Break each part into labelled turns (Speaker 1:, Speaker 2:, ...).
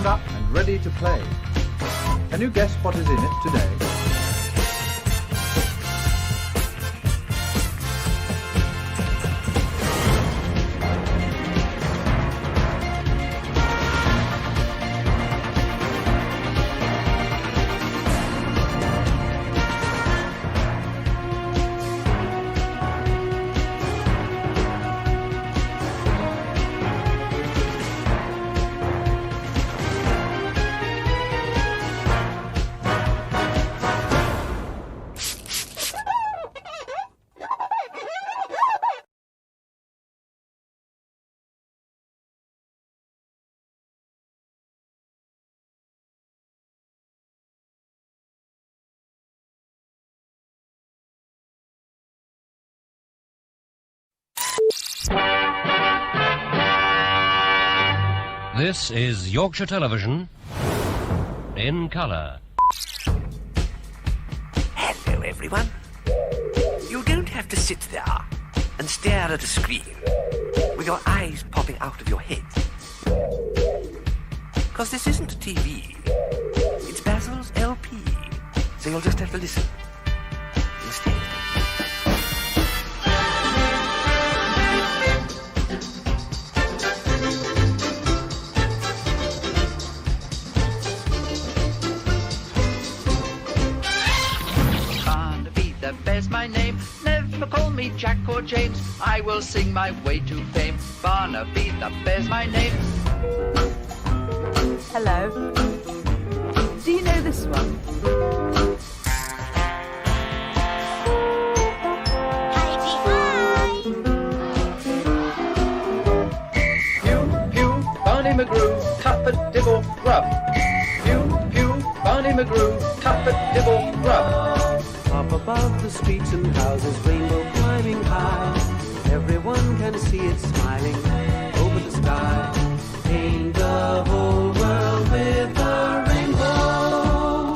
Speaker 1: up and ready to play. Can you guess what is in it today?
Speaker 2: This is Yorkshire Television in colour.
Speaker 3: Hello, everyone. You don't have to sit there and stare at a screen with your eyes popping out of your head. Because this isn't a TV. It's Basil's LP. So you'll just have to listen instead.
Speaker 4: Bears my name, never call me Jack or James. I will sing my way to fame. Barnaby, that bears my name.
Speaker 5: Hello. Do you know this one?
Speaker 1: Pew, pew, Barney McGrew, tupper, dibble, rub. Pew, pew, Barney McGrew, tupper, dibble, rub.
Speaker 6: Up above the streets and houses, rainbow climbing high. Everyone can see it smiling over the sky. Paint the whole world with a rainbow.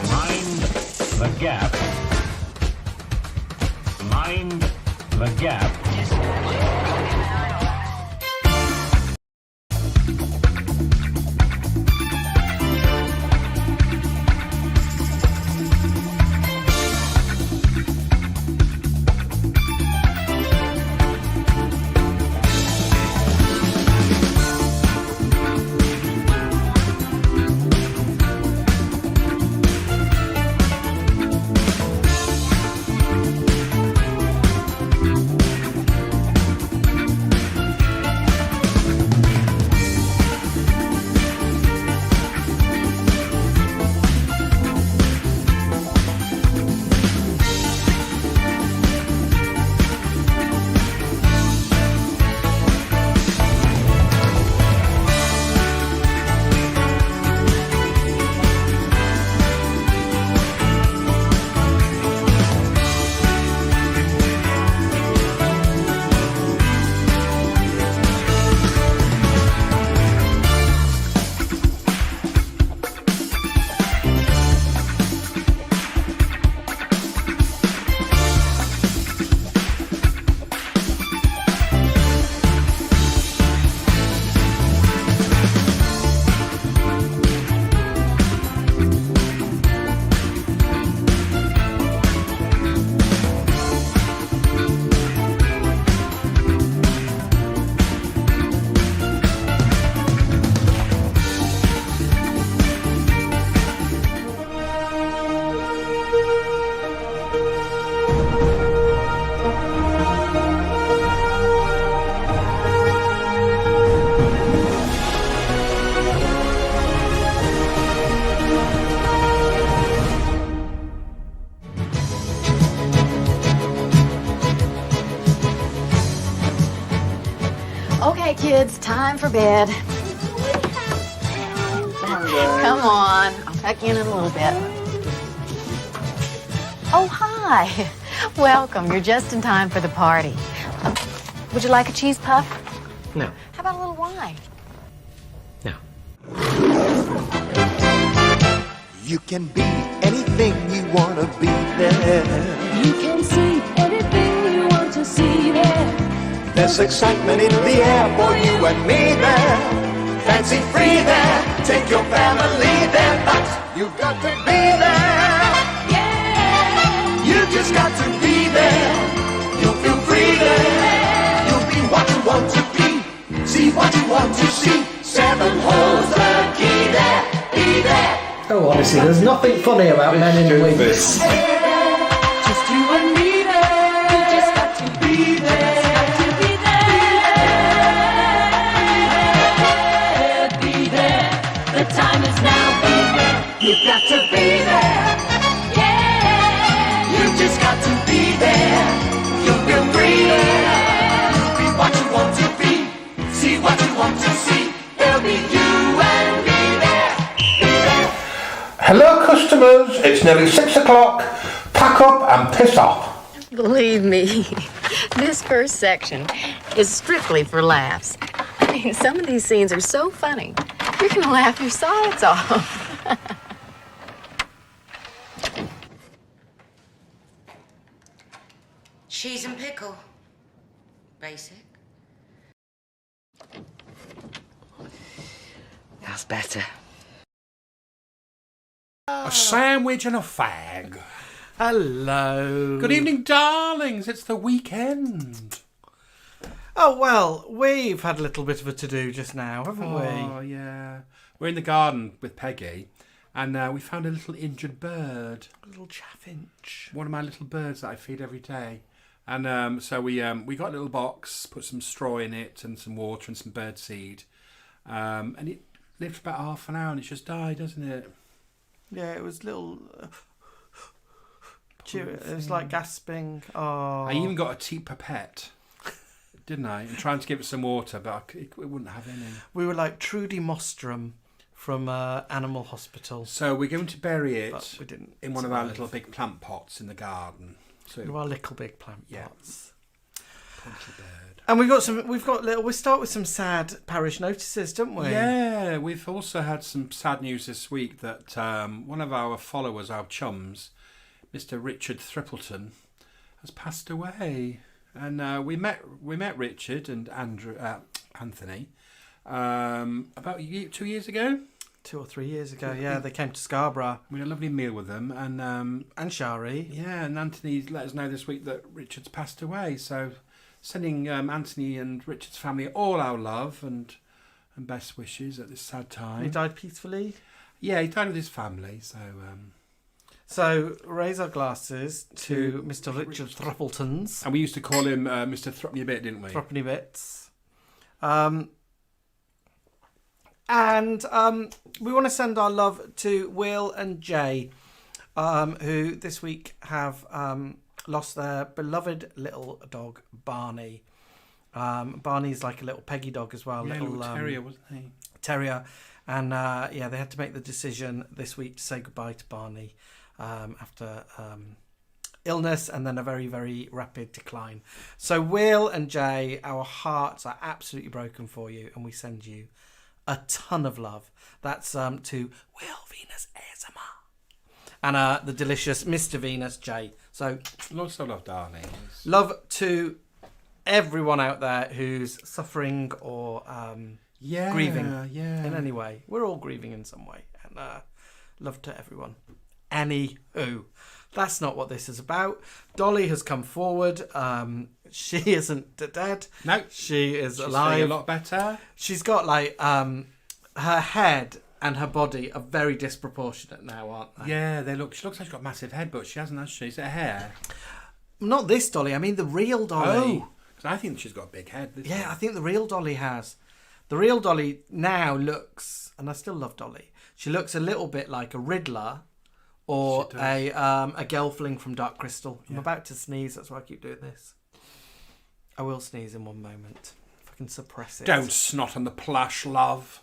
Speaker 7: Mind the gap. Mind the gap.
Speaker 5: Okay, kids, time for bed. Come on, I'll tuck you in a little bit. Oh, hi. Welcome. You're just in time for the party. Would you like a cheese puff?
Speaker 3: No.
Speaker 5: How about a little wine?
Speaker 3: No.
Speaker 8: You can be anything you want to be there.
Speaker 9: You can see anything you want to see there.
Speaker 8: There's excitement in the air for you and me there. Fancy free there. Take your family there, but you've got to be there.
Speaker 9: Yeah.
Speaker 8: You just got to be there. You'll feel free there. You'll be what you want to be. See what you want to see. 7 holes the key there. Be there.
Speaker 10: Oh, honestly, there's nothing funny about men in wigs.
Speaker 9: Just you and me there. You just got to be there. Be there. The time is now. Be there. You've got to be there. Yeah. You just got to be there. You'll feel free there. Be what you want to be. See what you want to see. There'll be you and me there. Be there.
Speaker 11: Hello customers, it's nearly 6 o'clock. Pack up and piss off.
Speaker 5: Believe me, this first section is strictly for laughs. I mean, some of these scenes are so funny, you're gonna laugh your sides off.
Speaker 12: Cheese and pickle. Basic.
Speaker 3: That's better.
Speaker 11: A sandwich and a fag.
Speaker 10: Hello.
Speaker 11: Good evening, darlings. It's the weekend.
Speaker 10: Oh, well, we've had a little bit of a to-do just now, haven't we?
Speaker 11: Oh, yeah. We're in the garden with Peggy, and we found a little injured bird.
Speaker 10: A little chaffinch.
Speaker 11: One of my little birds that I feed every day. And so we got a little box, put some straw in it and some water and some bird seed. And it lived for about half an hour and it just died, doesn't it?
Speaker 10: Yeah, it was little... it was like gasping. Oh.
Speaker 11: I even got a tea pipette, didn't I? And trying to give it some water, but it wouldn't have any.
Speaker 10: We were like Trudy Mostrom from Animal Hospital.
Speaker 11: So we're going to bury it
Speaker 10: But we didn't
Speaker 11: in one of our
Speaker 10: survive.
Speaker 11: little big plant pots in the garden. So
Speaker 10: One of our little big plant
Speaker 11: Yeah.
Speaker 10: pots.
Speaker 11: Punchy bird.
Speaker 10: And we'll start with some sad parish notices, don't we?
Speaker 11: Yeah, we've also had some sad news this week that one of our followers, our chums, Mr. Richard Thrippleton, has passed away. And we met Richard and Anthony about 2 years ago.
Speaker 10: 2 or 3 years ago, yeah, they came to Scarborough.
Speaker 11: We had a lovely meal with them,
Speaker 10: and Shari.
Speaker 11: Yeah, and Anthony let us know this week that Richard's passed away. So, sending Anthony and Richard's family all our love and best wishes at this sad time.
Speaker 10: He died peacefully.
Speaker 11: Yeah, he died with his family.
Speaker 10: So raise our glasses to Mr. Richard Thruppleton's.
Speaker 11: And we used to call him Mr. Thruppney a Bit, didn't we?
Speaker 10: Thruppney Bits. And we want to send our love to Will and Jay, who this week have lost their beloved little dog, Barney. Barney's like a little Peggy dog as well.
Speaker 11: Yeah, little terrier, wasn't he?
Speaker 10: Terrier. And yeah, they had to make the decision this week to say goodbye to Barney after illness and then a very, very rapid decline. So Will and Jay, our hearts are absolutely broken for you, and we send you a ton of love. That's to Will Venus ASMR and the delicious Mr. Venus J. So
Speaker 11: lots of love, darling.
Speaker 10: Love to everyone out there who's suffering or grieving in any way. We're all grieving in some way, and love to everyone. Anywho, that's not what this is about. Dolly has come forward. She isn't dead.
Speaker 11: No,
Speaker 10: she is
Speaker 11: She's
Speaker 10: alive.
Speaker 11: feeling a lot better.
Speaker 10: She's got like her head and her body are very disproportionate now, aren't they?
Speaker 11: Yeah, they look. She looks like she's got a massive head, but she hasn't, has she? Is it her hair?
Speaker 10: Not this Dolly. I mean the real Dolly.
Speaker 11: Oh, because I think she's got a big head.
Speaker 10: Yeah, I think the real Dolly has. The real Dolly now looks, and I still love Dolly. She looks a little bit like a Riddler. Or a Gelfling from Dark Crystal. I'm about to sneeze, that's why I keep doing this. I will sneeze in one moment, if I can suppress it.
Speaker 11: Don't snot on the plush, love.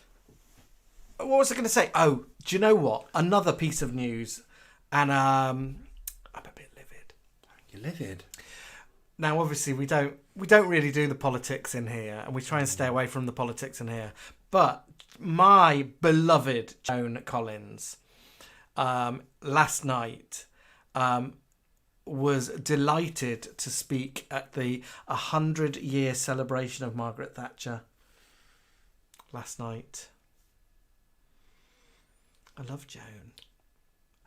Speaker 10: What was I going to say? Oh, do you know what? Another piece of news, and I'm a bit livid.
Speaker 11: You're livid?
Speaker 10: Now, obviously, we don't really do the politics in here, and we try and stay away from the politics in here. But my beloved Joan Collins last night was delighted to speak at the 100-year celebration of Margaret Thatcher last night. I love Joan.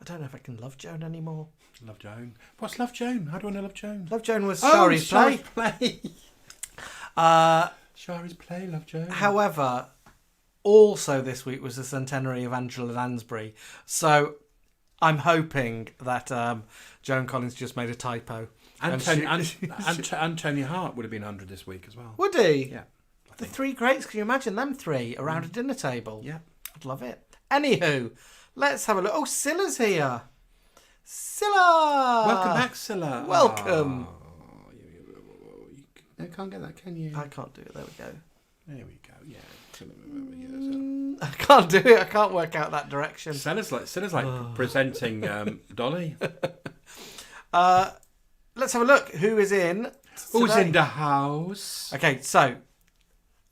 Speaker 10: I don't know if I can love Joan anymore.
Speaker 11: Love Joan. What's Love Joan? How do I know Love Joan?
Speaker 10: Love Joan was Shari's play.
Speaker 11: Shari's play, Love Joan.
Speaker 10: However, also this week was the centenary of Angela Lansbury. So I'm hoping that Joan Collins just made a typo.
Speaker 11: Anthony Hart would have been 100 this week as well.
Speaker 10: Would he?
Speaker 11: Yeah.
Speaker 10: The three greats. Can you imagine them three around a dinner table?
Speaker 11: Yeah.
Speaker 10: I'd love it. Anywho, let's have a look. Oh, Scylla's here. Scylla!
Speaker 11: Welcome back, Scylla.
Speaker 10: Welcome.
Speaker 11: You can't get that, can you?
Speaker 10: I can't do it. There we go.
Speaker 11: There we go. Yeah.
Speaker 10: I can't do it. I can't work out that direction.
Speaker 11: Scylla's like presenting Dolly.
Speaker 10: Let's have a look. Who is in?
Speaker 11: Who's
Speaker 10: today?
Speaker 11: in the house?
Speaker 10: Okay, so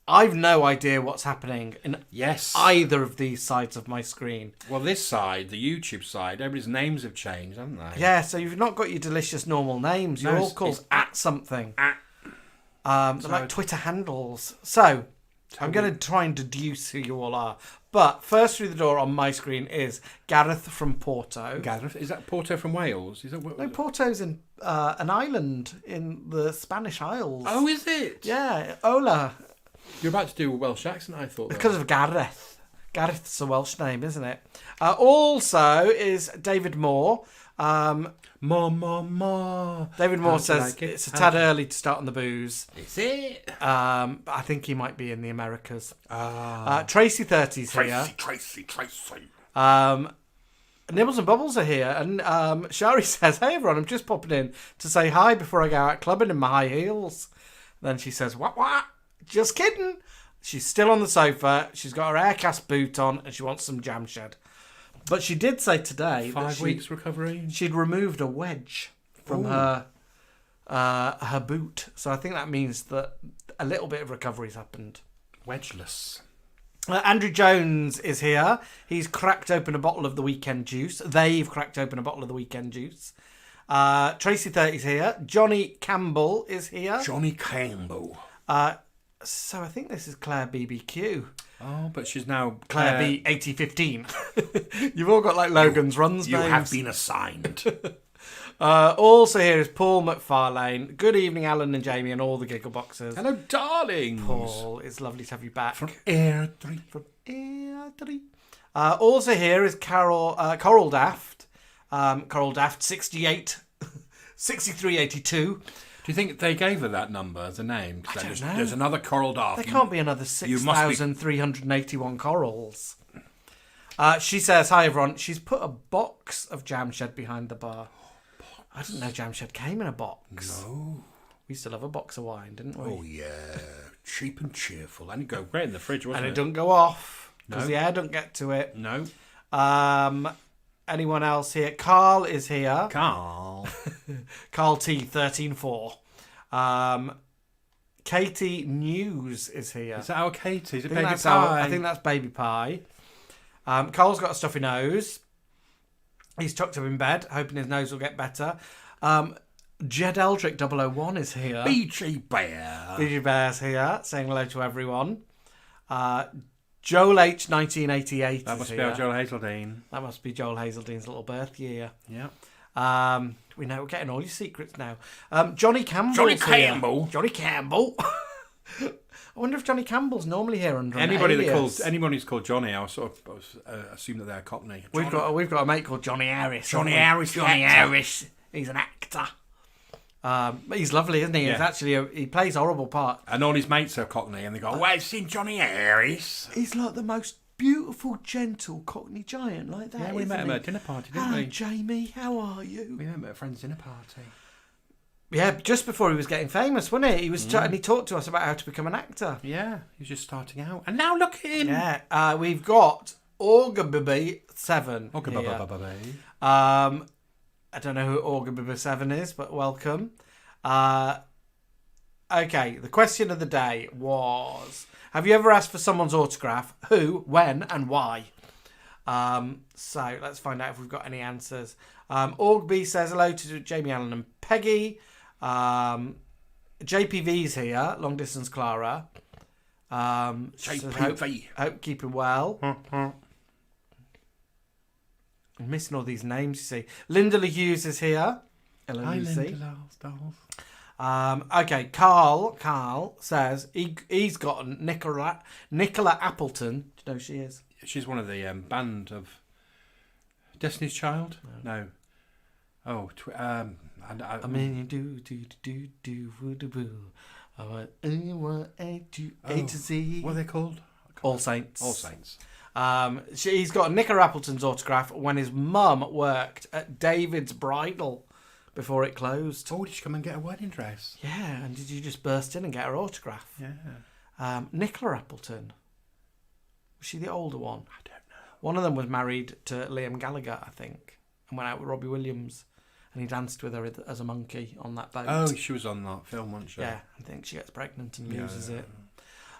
Speaker 10: I've no idea what's happening in
Speaker 11: Yes.
Speaker 10: either of these sides of my screen.
Speaker 11: Well, this side, the YouTube side, everybody's names have changed, haven't they?
Speaker 10: Yeah, so you've not got your delicious normal names. You're
Speaker 11: No,
Speaker 10: all called
Speaker 11: it's
Speaker 10: at something.
Speaker 11: At.
Speaker 10: They're like Twitter handles. So I'm going to try and deduce who you all are. But first through the door on my screen is Gareth from Porto.
Speaker 11: Gareth? Is that Porto from Wales? Is that
Speaker 10: No, Porto's in an island in the Spanish Isles.
Speaker 11: Oh, is it?
Speaker 10: Yeah, Ola.
Speaker 11: You're about to do a Welsh accent, I thought.
Speaker 10: Because of Gareth. Gareth's a Welsh name, isn't it? Also is David Moore.
Speaker 11: More.
Speaker 10: David Moore says
Speaker 11: like it?
Speaker 10: it's a tad early to start on the booze.
Speaker 11: Is it?
Speaker 10: But I think he might be in the Americas. Tracy 30's here.
Speaker 11: Tracy.
Speaker 10: Nibbles and Bubbles are here. And Shari says, hey everyone, I'm just popping in to say hi before I go out clubbing in my high heels. Then she says, what? Just kidding. She's still on the sofa. She's got her aircast boot on and she wants some jam shed. But she did say today
Speaker 11: 5 weeks recovery.
Speaker 10: She'd removed a wedge from her boot. So I think that means that a little bit of recovery's happened.
Speaker 11: Wedgeless.
Speaker 10: Andrew Jones is here. He's cracked open a bottle of the weekend juice. They've cracked open a bottle of the weekend juice. Tracy 30's here. Johnny Campbell is here.
Speaker 11: Johnny Campbell.
Speaker 10: So I think this is Claire BBQ.
Speaker 11: Oh, but she's now
Speaker 10: Claire B 8015. You've all got like Logan's runs
Speaker 11: You
Speaker 10: names.
Speaker 11: have been assigned.
Speaker 10: Also here is Paul McFarlane. Good evening, Alan and Jamie and all the giggle boxers.
Speaker 11: Hello, darlings.
Speaker 10: Paul, it's lovely to have you back.
Speaker 11: From Air 3.
Speaker 10: Also here is Coral Daft. Coral Daft 6382.
Speaker 11: Do you think they gave her that number as a name?
Speaker 10: I don't know.
Speaker 11: There's another Coral Daft.
Speaker 10: There can't be another 6,381 corals. She says, hi everyone. She's put a box of Jam Shed behind the bar. I didn't know Jam Shed came in a box.
Speaker 11: No.
Speaker 10: We used to love a box of wine, didn't we?
Speaker 11: Oh, yeah. Cheap and cheerful. And it'd go great in the fridge, wasn't
Speaker 10: and
Speaker 11: it?
Speaker 10: it doesn't go off because
Speaker 11: No.
Speaker 10: the air don't get to it.
Speaker 11: No.
Speaker 10: Anyone else here? Carl is here.
Speaker 11: Carl.
Speaker 10: Carl T 134. Katie News is here.
Speaker 11: Is that our Katie? Is it
Speaker 10: I think
Speaker 11: Baby
Speaker 10: that's
Speaker 11: Pie?
Speaker 10: I think that's Baby Pie. Carl's got a stuffy nose. He's tucked up in bed, hoping his nose will get better. Jed Eldrick 001 is here.
Speaker 11: BG Bear.
Speaker 10: BG Bear's here, saying hello to everyone. Joel H 1988
Speaker 11: That
Speaker 10: is
Speaker 11: must
Speaker 10: here.
Speaker 11: be our Joel Hazeldean.
Speaker 10: That must be Joel Hazeldean's little birth year.
Speaker 11: Yeah.
Speaker 10: We know we're getting all your secrets now. Johnny Campbell.
Speaker 11: Johnny Campbell.
Speaker 10: Johnny Campbell. I wonder if Johnny Campbell's normally here under
Speaker 11: Anybody
Speaker 10: an
Speaker 11: that
Speaker 10: alias.
Speaker 11: anyone who's called Johnny, I sort of assume that they're Cockney.
Speaker 10: We've got a mate called Johnny Harris.
Speaker 11: Johnny Harris.
Speaker 10: Johnny Harris. He's an actor. He's lovely, isn't he?
Speaker 11: Yeah.
Speaker 10: It's actually he plays a horrible part.
Speaker 11: And all his mates are Cockney, and they go, "Oh, I've seen Johnny Harris."
Speaker 10: He's like the most beautiful, gentle Cockney giant, like that.
Speaker 11: Yeah, we met him at a dinner party, didn't
Speaker 10: Hello,
Speaker 11: we?
Speaker 10: Jamie, how are you?
Speaker 11: We met him at a friend's dinner party.
Speaker 10: Yeah, just before he was getting famous, wasn't he? He was and he talked to us about how to become an actor.
Speaker 11: Yeah, he was just starting out, and now look at him.
Speaker 10: Yeah, we've got Orgabibi7 here. I don't know who Orgabibi7 is, but welcome. Okay, the question of the day was, have you ever asked for someone's autograph? Who, when, and why? So let's find out if we've got any answers. Orgby says hello to Jamie Allen and Peggy. JPV's here, long distance Clara.
Speaker 11: JPV.
Speaker 10: Hope keeping well. I'm missing all these names, you see. Linda Lee Hughes is here. Hello,
Speaker 11: Hi,
Speaker 10: Lucy.
Speaker 11: Linda.
Speaker 10: Okay, Carl says he's got Nicola Appleton. Do you know who she is?
Speaker 11: She's one of the band of Destiny's Child. No. Oh,
Speaker 10: I mean, you do boo. I want A to Z.
Speaker 11: What are they called?
Speaker 10: All Saints.
Speaker 11: All Saints.
Speaker 10: He's got Nicola Appleton's autograph when his mum worked at David's Bridal before it closed.
Speaker 11: Oh, did she come and get a wedding dress?
Speaker 10: Yeah, and did you just burst in and get her autograph?
Speaker 11: Yeah.
Speaker 10: Nicola Appleton. Was she the older one?
Speaker 11: I don't know.
Speaker 10: One of them was married to Liam Gallagher, I think, and went out with Robbie Williams. And he danced with her as a monkey on that boat.
Speaker 11: Oh, she was on that film, wasn't she?
Speaker 10: Yeah, I think she gets pregnant and loses it.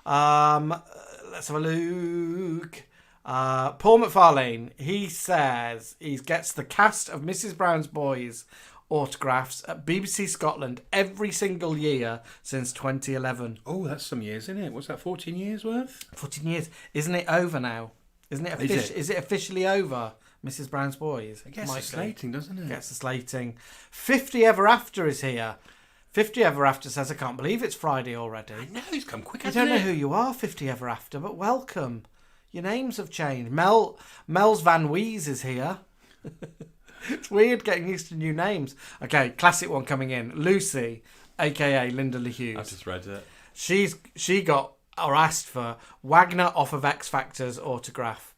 Speaker 10: Let's have a look. Paul McFarlane, he says he gets the cast of Mrs. Brown's Boys autographs at BBC Scotland every single year since 2011.
Speaker 11: Oh, that's some years, isn't it? What's that, 14 years worth?
Speaker 10: 14 years. Isn't it over now? Isn't it? Is it officially over? Mrs. Brown's Boys.
Speaker 11: It gets the slating, doesn't it?
Speaker 10: Gets the slating. 50 Ever After is here. 50 Ever After says, I can't believe it's Friday already.
Speaker 11: I know, he's come quick,
Speaker 10: I
Speaker 11: hasn't
Speaker 10: don't know who you are, 50 Ever After, but welcome. Your names have changed. Mel's Van Wees is here. It's weird getting used to new names. Okay, classic one coming in. Lucy, a.k.a. Linda Lee Hughes.
Speaker 11: I just read it.
Speaker 10: She got, or asked for, Wagner off of X Factor's autograph.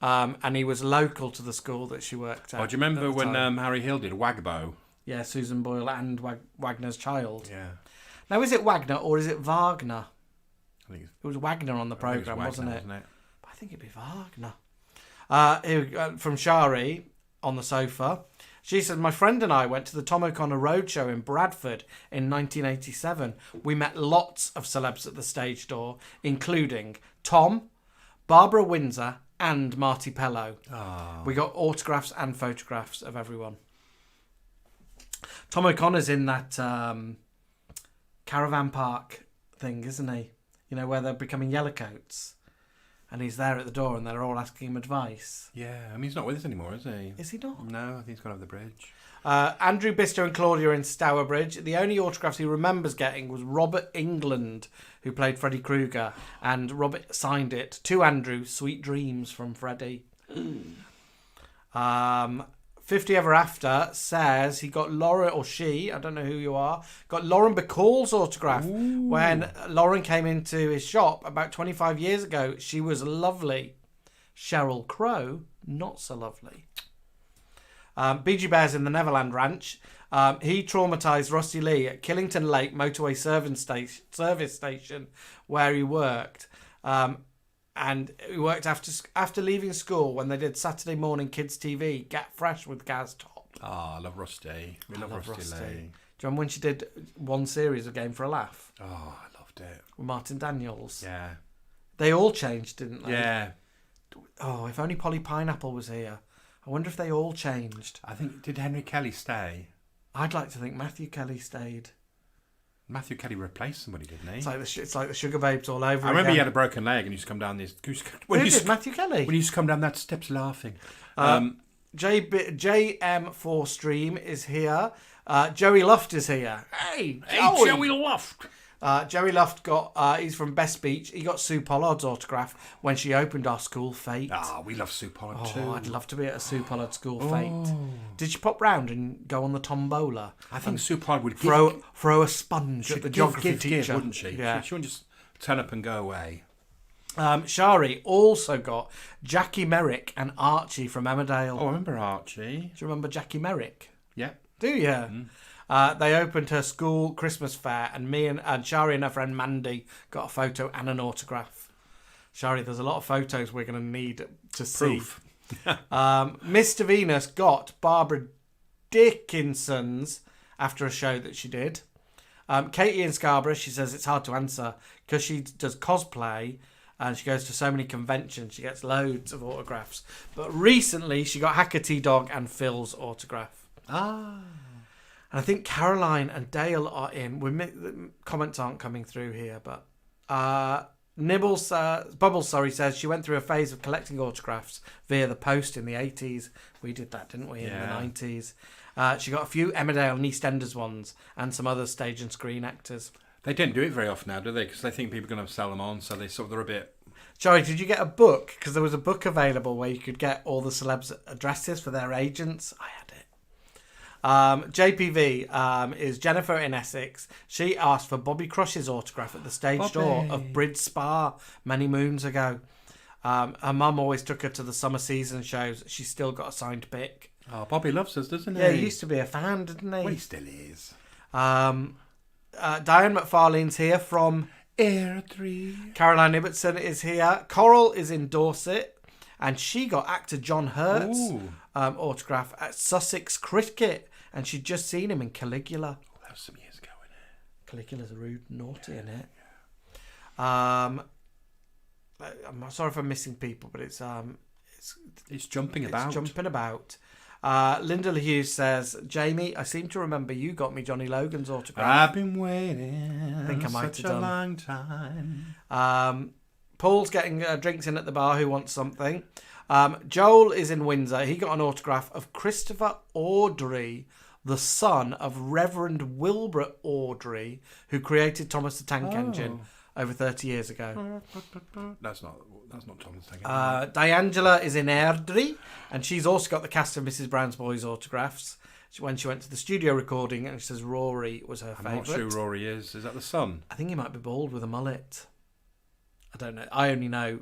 Speaker 10: And he was local to the school that she worked at.
Speaker 11: Oh, do you remember when Harry Hill did Wagbo?
Speaker 10: Yeah, Susan Boyle and Wagner's child.
Speaker 11: Yeah.
Speaker 10: Now, is it Wagner or is it Wagner?
Speaker 11: I think
Speaker 10: it was Wagner on the programme, wasn't it?
Speaker 11: Wasn't it?
Speaker 10: I think it'd be Wagner. From Shari on the sofa. She said, my friend and I went to the Tom O'Connor Roadshow in Bradford in 1987. We met lots of celebs at the stage door, including Tom, Barbara Windsor, and Marty Pellow.
Speaker 11: Oh.
Speaker 10: We got autographs and photographs of everyone. Tom O'Connor's in that caravan park thing, isn't he? You know, where they're becoming yellowcoats. And he's there at the door and they're all asking him advice.
Speaker 11: Yeah, I mean, he's not with us anymore, is he?
Speaker 10: Is he not?
Speaker 11: No, I think he's gone over the bridge.
Speaker 10: Andrew Bister and Claudia in Stourbridge. The only autographs he remembers getting was Robert England, who played Freddy Krueger, and Robert signed it to Andrew, Sweet Dreams from Freddy. 50 Ever After says he got Lauren, or she, I don't know who you are, got Lauren Bacall's autograph. Ooh. When Lauren came into his shop about 25 years ago. She was lovely. Sheryl Crow, not so lovely. BG Bears in the Neverland Ranch. He traumatised Rusty Lee at Killington Lake Motorway Service Station where he worked. And he worked after leaving school when they did Saturday morning kids TV, Get Fresh with Gaz Top.
Speaker 11: Oh, I love Rusty. We love Rusty Lee.
Speaker 10: Do you remember when she did one series of Game for a Laugh?
Speaker 11: Oh, I loved it.
Speaker 10: With Martin Daniels.
Speaker 11: Yeah.
Speaker 10: They all changed, didn't they?
Speaker 11: Yeah.
Speaker 10: Oh, if only Polly Pineapple was here. I wonder if they all changed.
Speaker 11: I think, did Henry Kelly stay?
Speaker 10: I'd like to think Matthew Kelly stayed.
Speaker 11: Matthew Kelly replaced somebody, didn't he?
Speaker 10: It's like the Sugar Babes all over.
Speaker 11: I remember he had a broken leg and he used to come down this.
Speaker 10: Matthew Kelly?
Speaker 11: When he used to come down that steps laughing.
Speaker 10: JM4 Stream is here. Joey Luft is here. Hey,
Speaker 11: Joey Luft.
Speaker 10: Joey Luft got, he's from Best Beach. He got Sue Pollard's autograph when she opened our school fete.
Speaker 11: Ah, we love Sue Pollard too.
Speaker 10: I'd love to be at a Sue Pollard school fete. Did she pop round and go on the tombola?
Speaker 11: I think Sue Pollard would
Speaker 10: throw a sponge at the geography teacher,
Speaker 11: wouldn't she?
Speaker 10: Yeah.
Speaker 11: She wouldn't just turn up and go away.
Speaker 10: Shari also got Jackie Merrick and Archie from Emmerdale.
Speaker 11: Oh, I remember Archie.
Speaker 10: Do you remember Jackie Merrick?
Speaker 11: Yeah.
Speaker 10: Do you? Mm. They opened her school Christmas fair, and me and Shari and her friend Mandy got a photo and an autograph. Shari, there's a lot of photos we're going to need to
Speaker 11: Proof.
Speaker 10: see. Mr. Venus got Barbara Dickinson's after a show that she did. Katie in Scarborough, she says it's hard to answer because she does cosplay. And she goes to so many conventions. She gets loads of autographs. But recently, she got Hacker Dog and Phil's autograph.
Speaker 11: Ah.
Speaker 10: And I think Caroline and Dale are in. The comments aren't coming through here, but Bubbles says she went through a phase of collecting autographs via the post in the 80s. We did that, didn't we, in the 90s? She got a few Emmerdale and EastEnders ones and some other stage and screen actors.
Speaker 11: They don't do it very often now, do they? Because they think people are going to sell them on, so they're a bit...
Speaker 10: Sorry, did you get a book? Because there was a book available where you could get all the celebs' addresses for their agents. I had it. JPV is Jennifer in Essex. She asked for Bobby Crush's autograph at the stage door of Bridge Spa many moons ago. Her mum always took her to the summer season shows. She's still got a signed pic.
Speaker 11: Oh, Bobby loves us, doesn't he?
Speaker 10: Yeah, he used to be a fan, didn't he?
Speaker 11: Well, he still is.
Speaker 10: Diane McFarlane's here from
Speaker 11: Airdrie.
Speaker 10: Caroline Ibbotson is here. Coral is in Dorset. And she got actor John Hurt's autograph at Sussex Cricket. And she'd just seen him in Caligula.
Speaker 11: Oh, that was some years ago, isn't it?
Speaker 10: Caligula's a rude naughty, isn't it? Yeah. I'm sorry if I'm missing people, but it's
Speaker 11: jumping about.
Speaker 10: It's jumping about. Linda Hughes says, Jamie, I seem to remember you got me Johnny Logan's autograph.
Speaker 11: I've been waiting
Speaker 10: I think I might
Speaker 11: such
Speaker 10: have
Speaker 11: a
Speaker 10: done.
Speaker 11: long time.
Speaker 10: Paul's getting drinks in at the bar. Who wants something? Joel is in Windsor. He got an autograph of Christopher Audrey, the son of Reverend Wilbur Audrey, who created Thomas the Tank Engine over 30 years ago.
Speaker 11: That's not Thomas the Tank Engine.
Speaker 10: Diangela is in Airdrie, and she's also got the cast of Mrs. Brown's Boys autographs. When she went to the studio recording, and she says Rory was her favourite.
Speaker 11: I'm not sure who Rory is. Is that the son?
Speaker 10: I think he might be bald with a mullet. I don't know. I only know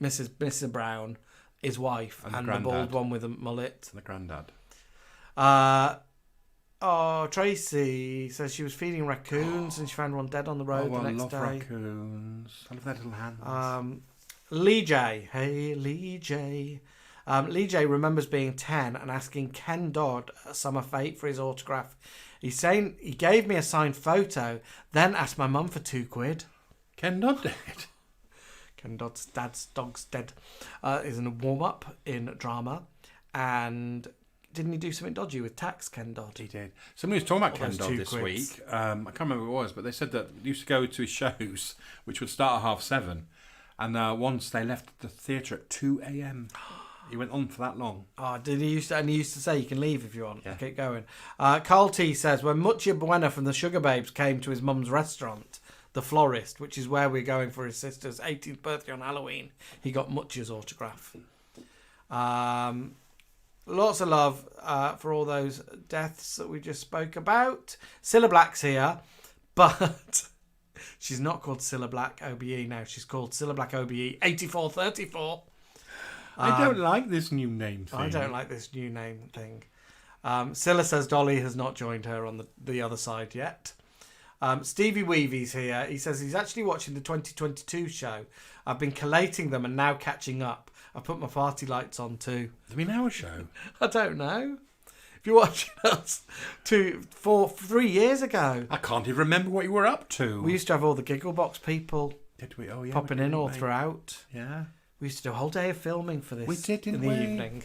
Speaker 10: Mrs. Brown, his wife, and the bald one with a mullet.
Speaker 11: And the granddad.
Speaker 10: Tracy says she was feeding raccoons and she found one dead on the road the next day.
Speaker 11: I love raccoons. I love their little hands.
Speaker 10: Lee J. Hey, Lee J. Lee J remembers being 10 and asking Ken Dodd at Summer Fate for his autograph. He's saying he gave me a signed photo, then asked my mum for £2.
Speaker 11: Ken Dodd did.
Speaker 10: Ken Dodd's dog's dead. Is in a warm-up in drama. And didn't he do something dodgy with tax, Ken Dodd?
Speaker 11: He did. Somebody was talking about Ken Dodd this week. I can't remember who it was, but they said that he used to go to his shows, which would start at 7:30. And once they left the theatre at 2 a.m. He went on for that long.
Speaker 10: Oh, did he used to? And he used to say you can leave if you want. Yeah. Keep going. Carl T says when Mucha Buena from the Sugar Babes came to his mum's restaurant, The Florist, which is where we're going for his sister's 18th birthday on Halloween, he got Mucha's autograph. Lots of love for all those deaths that we just spoke about. Cilla Black's here, but she's not called Cilla Black OBE now. She's called Cilla Black OBE 8434.
Speaker 11: I don't like this new name thing.
Speaker 10: I don't like this new name thing. Cilla says Dolly has not joined her on the other side yet. Stevie Weavy's here. He says he's actually watching the 2022 show. I've been collating them and now catching up. I put my party lights on too.
Speaker 11: Have we now a show?
Speaker 10: I don't know. If you're watching us 3 years ago.
Speaker 11: I can't even remember what you were up to.
Speaker 10: We used to have all the Gigglebox people.
Speaker 11: Did we? Oh yeah.
Speaker 10: Popping in all throughout.
Speaker 11: Yeah.
Speaker 10: We used to do a whole day of filming for this.
Speaker 11: We did, didn't
Speaker 10: in
Speaker 11: we?
Speaker 10: the evening.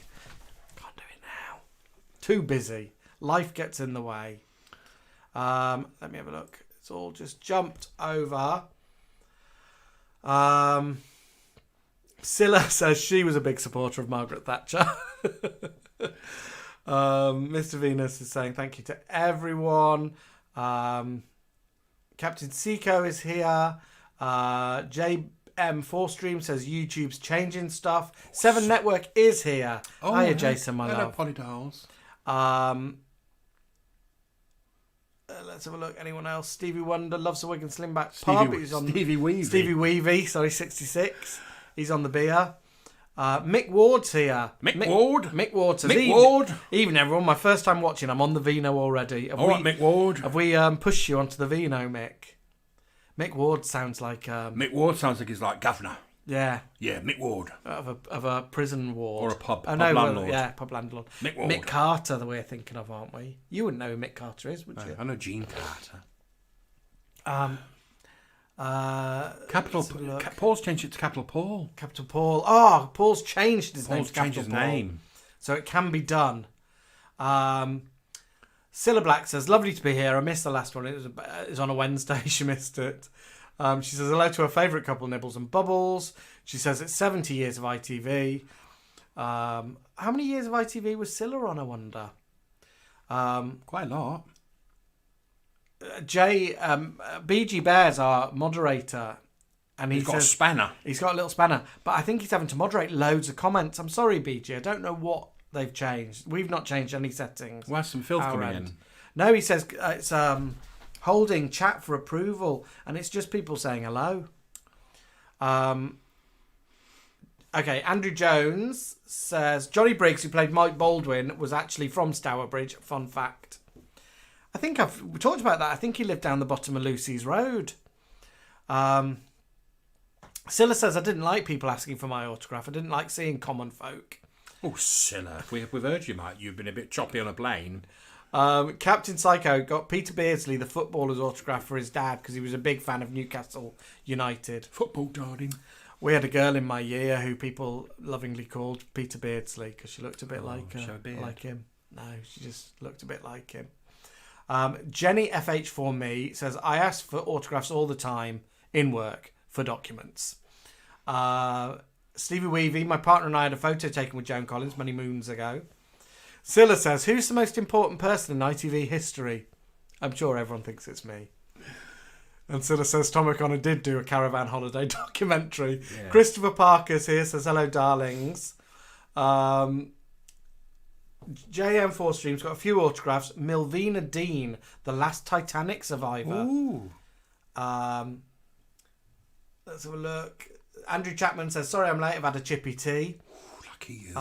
Speaker 10: Can't do it now. Too busy. Life gets in the way. Let me have a look. It's all just jumped over. Cilla says she was a big supporter of Margaret Thatcher. Mr. Venus is saying thank you to everyone. Captain Seiko is here. JM4Stream says YouTube's changing stuff. 7 Network is here. Hiya, Jason, my love.
Speaker 11: Hello, Polydolls.
Speaker 10: Let's have a look. Anyone else? Stevie Wonder loves the Wig and Slingback
Speaker 11: Stevie
Speaker 10: Weavy. Stevie Weavy, sorry, 66. He's on the beer. Mick Ward's here.
Speaker 11: Mick Ward says
Speaker 10: Mick Ward. Even everyone, my first time watching, I'm on the Vino already.
Speaker 11: Mick Ward.
Speaker 10: Have we pushed you onto the Vino, Mick? Mick Ward sounds like...
Speaker 11: Mick Ward sounds like he's like governor.
Speaker 10: Yeah.
Speaker 11: Yeah, Mick Ward.
Speaker 10: Of a prison ward.
Speaker 11: Or a pub
Speaker 10: landlord. Yeah, pub landlord.
Speaker 11: Mick Ward.
Speaker 10: Mick Carter, the way we're thinking of, aren't we? You wouldn't know who Mick Carter is, would you?
Speaker 11: I know Gene Carter. Paul's changed it to Capital Paul.
Speaker 10: Capital Paul. Oh, Paul's changed his name
Speaker 11: Paul's
Speaker 10: to Capital
Speaker 11: changed his
Speaker 10: Paul.
Speaker 11: name.
Speaker 10: So it can be done. Cilla Black says, lovely to be here. I missed the last one. It was on a Wednesday. She missed it. She says, hello to her favourite couple, Nibbles and Bubbles. She says it's 70 years of ITV. How many years of ITV was Cilla on, I wonder?
Speaker 11: Quite a lot.
Speaker 10: BG Bear's our moderator. And
Speaker 11: he's got a spanner.
Speaker 10: He's got a little spanner. But I think he's having to moderate loads of comments. I'm sorry, BG. I don't know what they've changed. We've not changed any settings.
Speaker 11: Well, some filth coming in.
Speaker 10: No, he says it's holding chat for approval, and it's just people saying hello. Okay, Andrew Jones says Johnny Briggs, who played Mike Baldwin, was actually from Stourbridge. Fun fact. I think we talked about that. I think he lived down the bottom of Lucy's Road. Scylla says, I didn't like people asking for my autograph. I didn't like seeing common folk.
Speaker 11: Oh, Scylla. We've heard you, mate. You've been a bit choppy on a plane.
Speaker 10: Captain Psycho got Peter Beardsley, the footballer's autograph for his dad because he was a big fan of Newcastle United.
Speaker 11: Football, darling.
Speaker 10: We had a girl in my year who people lovingly called Peter Beardsley because she looked a bit like him. No, she just looked a bit like him. Jenny FH for me says, I ask for autographs all the time in work for documents. Stevie Weavy, my partner and I had a photo taken with Joan Collins many moons ago. Scylla says, who's the most important person in ITV history? I'm sure everyone thinks it's me. And Scylla says, Tom O'Connor did do a caravan holiday documentary. Yeah. Christopher Parker's here, says, hello, darlings. JM4 Stream's got a few autographs. Milvina Dean, the last Titanic survivor.
Speaker 11: Ooh.
Speaker 10: Let's have a look. Andrew Chapman says, sorry I'm late, I've had a chippy tea.
Speaker 11: Ooh, lucky you.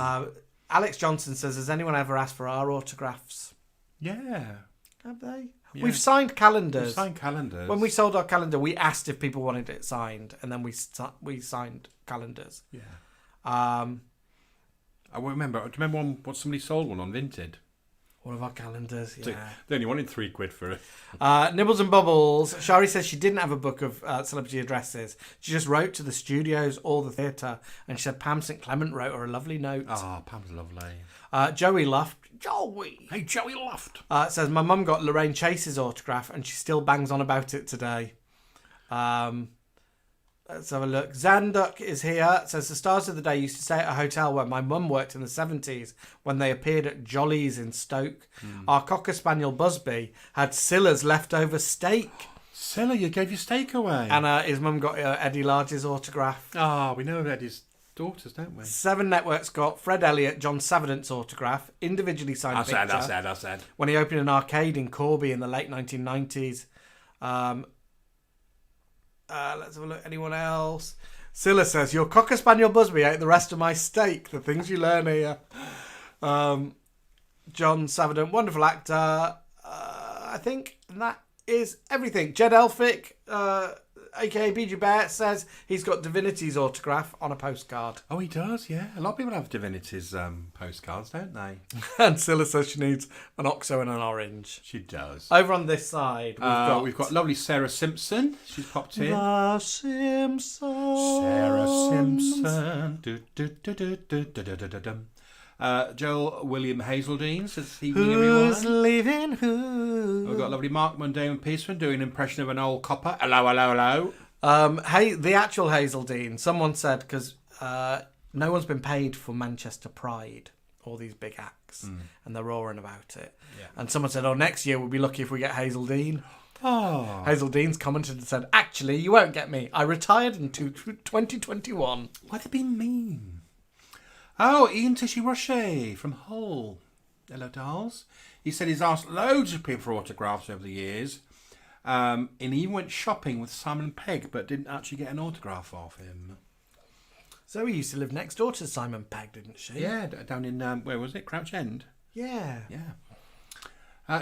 Speaker 10: Alex Johnson says, has anyone ever asked for our autographs?
Speaker 11: Yeah.
Speaker 10: Have they?
Speaker 11: Yeah.
Speaker 10: We've signed calendars.
Speaker 11: We've signed calendars.
Speaker 10: When we sold our calendar, we asked if people wanted it signed, and then we signed calendars.
Speaker 11: Yeah. I remember. Do you remember what somebody sold one on Vinted?
Speaker 10: One of our calendars, yeah.
Speaker 11: They only wanted £3 for it.
Speaker 10: Nibbles and Bubbles. Shari says she didn't have a book of celebrity addresses. She just wrote to the studios or the theatre, and she said Pam St Clement wrote her a lovely note.
Speaker 11: Oh, Pam's lovely.
Speaker 10: Joey Luft. Joey!
Speaker 11: Hey, Joey Luft.
Speaker 10: Says, my mum got Lorraine Chase's autograph, and she still bangs on about it today. Let's have a look. Zanduck is here. It says, the stars of the day used to stay at a hotel where my mum worked in the 70s when they appeared at Jolly's in Stoke. Our Cocker Spaniel Busby had Scylla's leftover steak.
Speaker 11: Scylla, you gave your steak away.
Speaker 10: And his mum got Eddie Large's autograph.
Speaker 11: Oh, we know Eddie's daughters, don't we? 7
Speaker 10: Networks got Fred Elliott, John Savadant's autograph, individually signed picture.
Speaker 11: I said.
Speaker 10: When he opened an arcade in Corby in the late 1990s. Let's have a look. Anyone else? Scylla says, your Cocker Spaniel Busby ate the rest of my steak. The things you learn here. John Savadant, wonderful actor. I think that is everything. Jed Elphick, a.k.a. BG Bear, says he's got Divinity's autograph on a postcard.
Speaker 11: Oh, he does, yeah. A lot of people have Divinity's postcards, don't they?
Speaker 10: And Scylla says she needs an OXO and an orange.
Speaker 11: She does.
Speaker 10: Over on this side,
Speaker 11: we've got lovely Sarah Simpson. She's popped in.
Speaker 10: The Simpsons.
Speaker 11: Sarah Simpson. Joel William Hazeldine says,
Speaker 10: who's leaving who?
Speaker 11: We've got lovely Mark Mundane Peaceman doing an impression of an old copper. Hello, hello, hello.
Speaker 10: Hey, the actual Hazeldine. Someone said, because no one's been paid for Manchester Pride, all these big acts, and they're roaring about it. Yeah. And someone said, oh, next year we'll be lucky if we get Hazeldine.
Speaker 11: Oh.
Speaker 10: Hazeldine's commented and said, actually, you won't get me. I retired in 2021.
Speaker 11: Why'd it be mean? Oh, Ian Tishy-Roche from Hull. Hello, dolls. He said he's asked loads of people for autographs over the years. And he even went shopping with Simon Pegg, but didn't actually get an autograph off him.
Speaker 10: Zoe used to live next door to Simon Pegg, didn't she?
Speaker 11: Yeah, down in, where was it? Crouch End?
Speaker 10: Yeah.
Speaker 11: Yeah.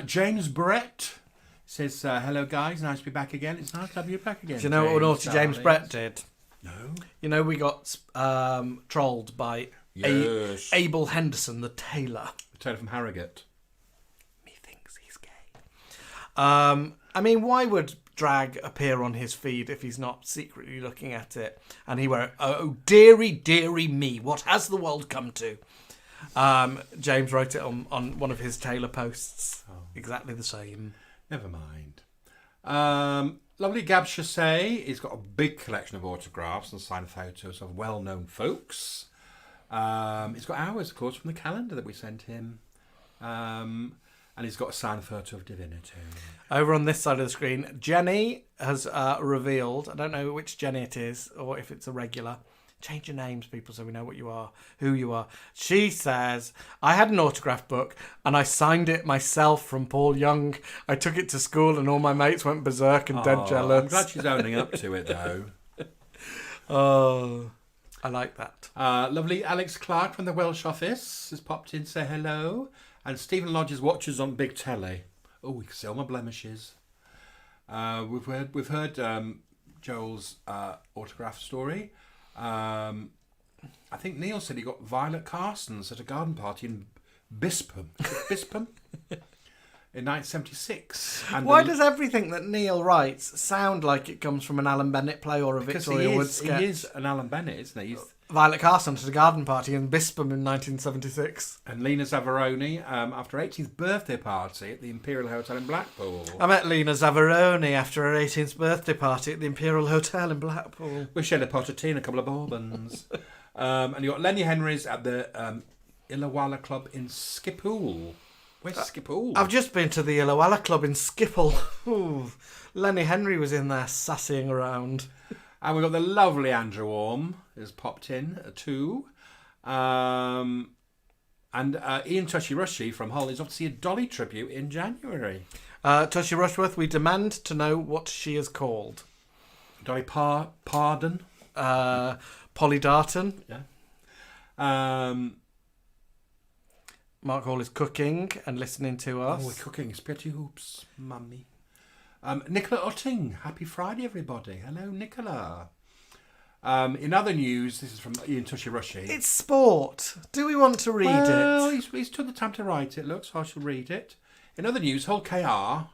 Speaker 11: James Brett says, hello, guys. Nice to be back again. It's nice to have you back again.
Speaker 10: Do you know what naughty James Brett did?
Speaker 11: No.
Speaker 10: You know, we got trolled by...
Speaker 11: Yes.
Speaker 10: Abel Henderson, the tailor.
Speaker 11: The tailor from Harrogate.
Speaker 10: Methinks he's gay. I mean, why would drag appear on his feed if he's not secretly looking at it? And he went, oh, dearie, dearie me, what has the world come to? James wrote it on one of his Taylor posts. Oh. Exactly the same.
Speaker 11: Never mind. Lovely Gab Chassé. He's got a big collection of autographs and signed photos of well-known folks. He's got ours, of course, from the calendar that we sent him. And he's got a signed photo of Divinity.
Speaker 10: Over on this side of the screen, Jenny has revealed, I don't know which Jenny it is, or if it's a regular. Change your names, people, so we know what you are, who you are. She says, I had an autograph book and I signed it myself from Paul Young. I took it to school and all my mates went berserk and dead jealous.
Speaker 11: I'm glad she's owning up to it, though.
Speaker 10: Oh, I like that.
Speaker 11: Lovely Alex Clark from the Welsh office has popped in to say hello. And Stephen Lodge's watches on big telly. Oh, we can see all my blemishes. We've heard Joel's autograph story. I think Neil said he got Violet Carson's at a garden party in Bispam. Bispam? In 1976. And
Speaker 10: why does everything that Neil writes sound like it comes from an Alan Bennett play or a Victoria Wood sketch?
Speaker 11: He is an Alan Bennett, isn't he?
Speaker 10: Violet Carson at a garden party in Bispam in 1976.
Speaker 11: And Lena Zavaroni after her 18th birthday party at the Imperial Hotel in Blackpool.
Speaker 10: I met Lena Zavaroni after her 18th birthday party at the Imperial Hotel in Blackpool.
Speaker 11: We shared a pot of tea and a couple of bourbons. And you got Lenny Henry's at the Illawalla Club in Skipool. Where's Skipool?
Speaker 10: I've just been to the Illawalla Club in Skipool. Ooh, Lenny Henry was in there sassying around.
Speaker 11: And we've got the lovely Andrew Orme has popped in too. And Ian Tushy Rushy from Hull is off to see a Dolly tribute in January.
Speaker 10: Tushy Rushworth, we demand to know what she is called.
Speaker 11: Dolly Pardon.
Speaker 10: Polly Darton.
Speaker 11: Yeah.
Speaker 10: Mark Hall is cooking and listening to us.
Speaker 11: Oh, we're cooking spaghetti hoops, mummy. Nicola Otting, happy Friday, everybody. Hello, Nicola. In other news, this is from Ian Tushy Rushy.
Speaker 10: It's sport. Do we want to read it?
Speaker 11: He's took the time to write it, look, so I shall read it. In other news, Hull KR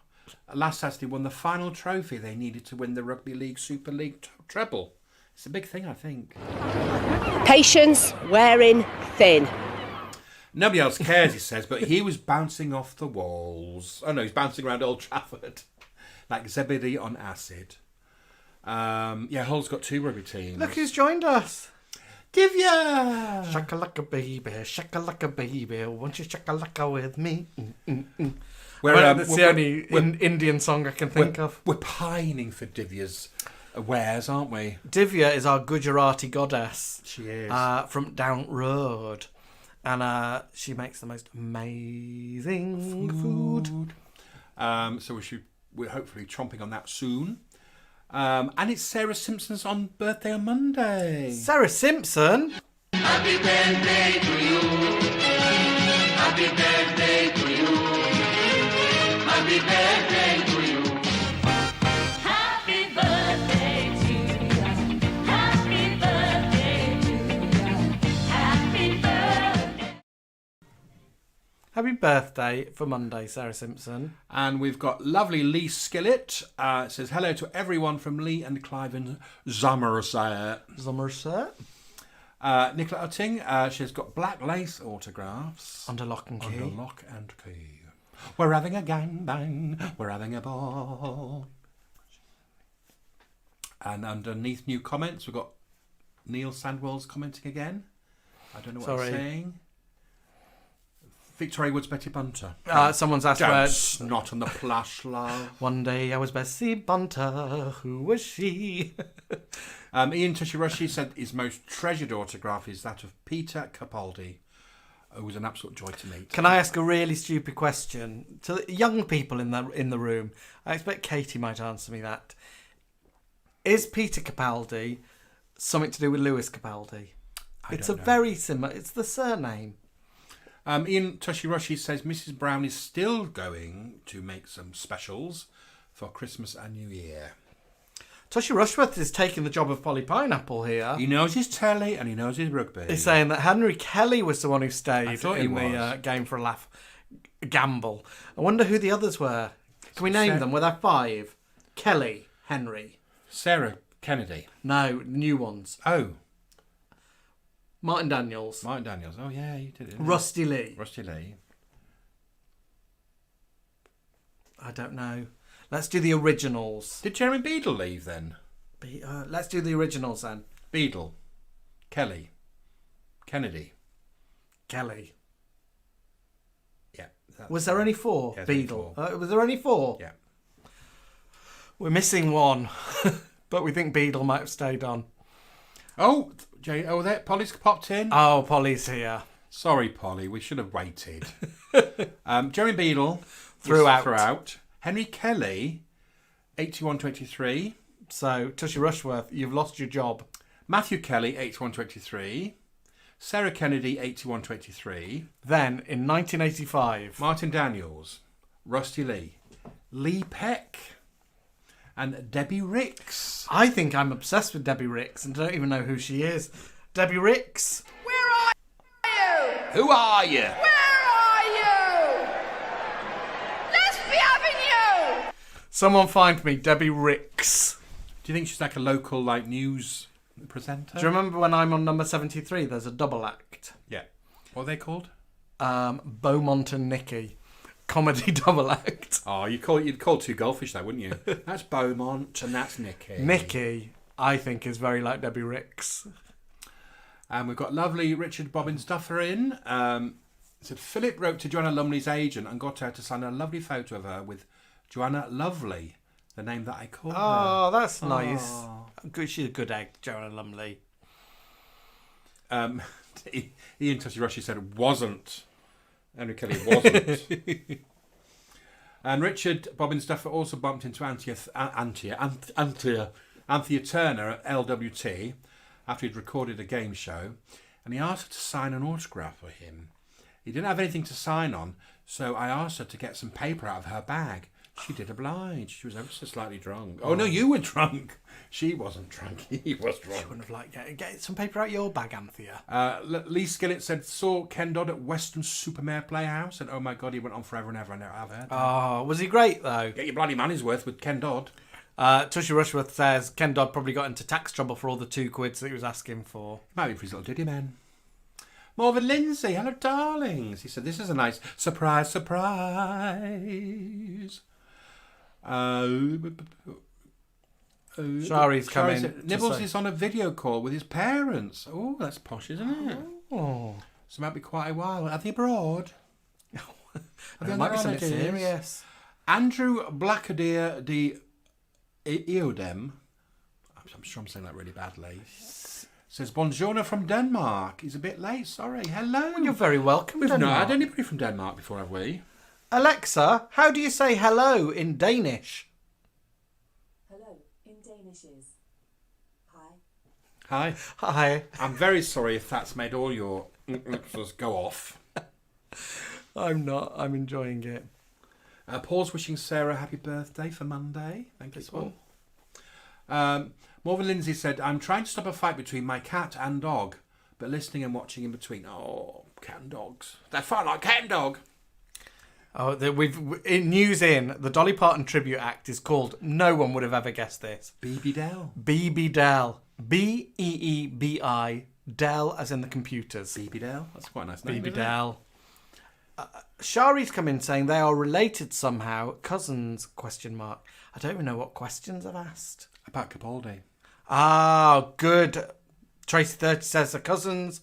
Speaker 11: last Saturday won the final trophy they needed to win the Rugby League Super League treble. It's a big thing, I think.
Speaker 13: Patience wearing thin.
Speaker 11: Nobody else cares, he says, but he was bouncing off the walls. Oh no, he's bouncing around Old Trafford. Like Zebedee on acid. Hull's got 2 rugby teams.
Speaker 10: Look who's joined us.
Speaker 11: Divya!
Speaker 10: Shakalaka baby, won't you shakalaka with me?
Speaker 11: That's
Speaker 10: the only Indian song I can think of.
Speaker 11: We're pining for Divya's wares, aren't we?
Speaker 10: Divya is our Gujarati goddess.
Speaker 11: She is.
Speaker 10: From down road. And she makes the most amazing food.
Speaker 11: So we're hopefully chomping on that soon. And it's Sarah Simpson's birthday on Monday.
Speaker 10: Sarah Simpson?
Speaker 8: Happy birthday to you. Happy birthday to you. Happy birthday to you.
Speaker 9: Happy birthday to you. Happy birthday to you. Happy birthday.
Speaker 10: Happy birthday for Monday, Sarah Simpson.
Speaker 11: And we've got lovely Lee Skillett. It says, hello to everyone from Lee and Clive in Somerset. Nicola Utting, she's got black lace autographs.
Speaker 10: Under lock and key.
Speaker 11: Under lock and key. We're having a gangbang. We're having a ball. And underneath new comments, we've got Neil Sandwell's commenting again. I don't know what he's saying. Victoria Wood's Betty Bunter.
Speaker 10: Someone's asked
Speaker 11: where... Not on the plush, love.
Speaker 10: One day I was Bessie Bunter. Who was she?
Speaker 11: Ian Tushirushi said his most treasured autograph is that of Peter Capaldi, who was an absolute joy to meet.
Speaker 10: Can I ask a really stupid question to the young people in the room? I expect Katie might answer me that. Is Peter Capaldi something to do with Lewis Capaldi? It's very similar. It's the surname.
Speaker 11: Ian Tushirushi says Mrs. Brown is still going to make some specials for Christmas and New Year.
Speaker 10: Tushy Rushworth is taking the job of Polly Pineapple here.
Speaker 11: He knows his telly and he knows his rugby.
Speaker 10: He's saying that Henry Kelly was the one who stayed in the Game for a Laugh gamble. I wonder who the others were. Can we name them? Were there 5? Kelly, Henry.
Speaker 11: Sarah Kennedy.
Speaker 10: No, new ones.
Speaker 11: Oh.
Speaker 10: Martin Daniels.
Speaker 11: Martin Daniels. Oh, yeah, you did it.
Speaker 10: Rusty Lee.
Speaker 11: Rusty Lee.
Speaker 10: I don't know. Let's do the originals.
Speaker 11: Did Jeremy Beadle leave then?
Speaker 10: Let's do the originals then.
Speaker 11: Beadle. Kelly. Kennedy.
Speaker 10: Kelly.
Speaker 11: Yeah.
Speaker 10: Was there only 4?
Speaker 11: Yeah,
Speaker 10: Beadle.
Speaker 11: 4.
Speaker 10: Was there only 4?
Speaker 11: Yeah.
Speaker 10: We're missing one, but we think Beadle might have stayed on.
Speaker 11: Oh, there, Polly's popped in.
Speaker 10: Oh, Polly's here.
Speaker 11: Sorry, Polly, we should have waited. Jeremy Beadle
Speaker 10: throughout.
Speaker 11: Henry Kelly, 8123.
Speaker 10: So, Tushy Rushworth, you've lost your job.
Speaker 11: Matthew Kelly, 8123. Sarah Kennedy, 8123.
Speaker 10: Then, in 1985...
Speaker 11: Martin Daniels, Rusty Lee, Lee Peck, and Debbie Ricks.
Speaker 10: I think I'm obsessed with Debbie Ricks and don't even know who she is. Debbie Ricks.
Speaker 9: Where are you?
Speaker 11: Who are you?
Speaker 9: Where are you? Let's be having you.
Speaker 10: Someone find me Debbie Ricks.
Speaker 11: Do you think she's like a local news presenter?
Speaker 10: Do you remember when I'm on number 73, there's a double act?
Speaker 11: Yeah. What are they called?
Speaker 10: Beaumont and Nikki. Comedy double act.
Speaker 11: Oh, you'd call 2 goldfish though, wouldn't you? That's Beaumont and that's Nikki.
Speaker 10: Nikki, I think, is very like Debbie Ricks.
Speaker 11: And we've got lovely Richard Bobbins Duffer in. Said Philip wrote to Joanna Lumley's agent and got her to sign a lovely photo of her with Joanna Lovely, the name that I call her.
Speaker 10: Oh, that's nice. Good, she's a good egg, Joanna Lumley.
Speaker 11: Ian Tussie Rushy said wasn't. Henry Kelly wasn't. And Richard Bobbins Duffer also bumped into Anthea Turner at LWT after he'd recorded a game show, and he asked her to sign an autograph for him. He didn't have anything to sign on, so I asked her to get some paper out of her bag. She did oblige. She was ever so slightly drunk. Oh, no, you were drunk. She wasn't drunk. He was drunk.
Speaker 10: She wouldn't have liked get some paper out your bag, Anthea.
Speaker 11: Lee Skillett said, saw Ken Dodd at Western Supermare Playhouse, and oh my God, he went on forever and ever. I never have heard that.
Speaker 10: Oh, was he great, though?
Speaker 11: Get your bloody money's worth with Ken Dodd.
Speaker 10: Tushy Rushworth says Ken Dodd probably got into tax trouble for all the 2 quids that he was asking for.
Speaker 11: Might be for his little diddy men. Marvin Lindsay, hello darlings. He said, this is a nice surprise.
Speaker 10: Shari's coming.
Speaker 11: Said, Nibbles is on a video call with his parents. Oh, that's posh, isn't it?
Speaker 10: Oh.
Speaker 11: So it might be quite a while. Are they abroad?
Speaker 10: It might be something serious.
Speaker 11: Andrew Blackadeer de Eodem, I'm sure I'm saying that really badly, says, Buongiorno from Denmark. He's a bit late, sorry. Hello.
Speaker 10: Well, you're very welcome,
Speaker 11: We've
Speaker 10: Denmark.
Speaker 11: not had anybody from Denmark before, have we?
Speaker 10: Alexa, how do you say hello in Danish?
Speaker 14: Hello in Danish is hi.
Speaker 11: Hi.
Speaker 10: Hi.
Speaker 11: I'm very sorry if that's made all your go off.
Speaker 10: I'm not. I'm enjoying it.
Speaker 11: Paul's wishing Sarah a happy birthday for Monday. Thank you, Paul. Morvan Lindsay said, I'm trying to stop a fight between my cat and dog, but listening and watching in between. Oh, cat and dogs. They're fun like cat and dog.
Speaker 10: Oh, news in, the Dolly Parton tribute act is called, no one would have ever guessed this,
Speaker 11: BB Dell.
Speaker 10: BB Dell. B-E-E-B-I, Dell as in the computers.
Speaker 11: BB Dell? That's quite a nice name.
Speaker 10: BB Dell. Shari's come in saying they are related somehow. Cousins, ? I don't even know what questions I've asked.
Speaker 11: About Capaldi.
Speaker 10: Ah, good. Tracy 30 says they're cousins.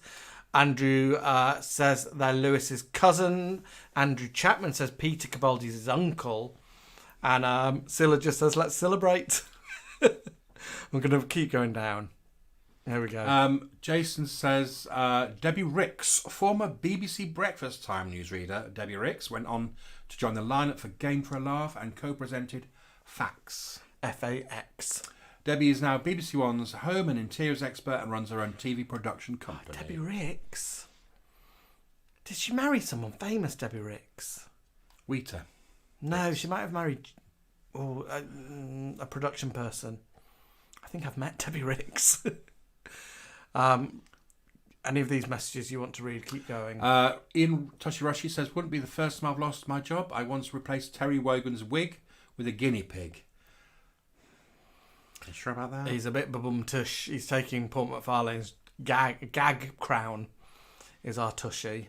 Speaker 10: Andrew says they're Lewis's cousin. Andrew Chapman says Peter Capaldi's his uncle. And Scylla just says, let's celebrate. I'm going to keep going down. There we go.
Speaker 11: Jason says, Debbie Ricks, former BBC Breakfast Time newsreader, Debbie Ricks, went on to join the lineup for Game for a Laugh and co-presented Facts.
Speaker 10: F-A-X.
Speaker 11: Debbie is now BBC One's home and interiors expert and runs her own TV production company.
Speaker 10: Debbie Ricks? Did she marry someone famous, Debbie Ricks?
Speaker 11: Wheater.
Speaker 10: No, she might have married a production person. I think I've met Debbie Ricks. Any of these messages you want to read, keep going.
Speaker 11: Ian Toshirashi says, wouldn't be the first time I've lost my job. I once replaced Terry Wogan's wig with a guinea pig. Are you sure about that?
Speaker 10: He's a bit babum-tush. He's taking Paul McFarlane's gag crown, is our tushy.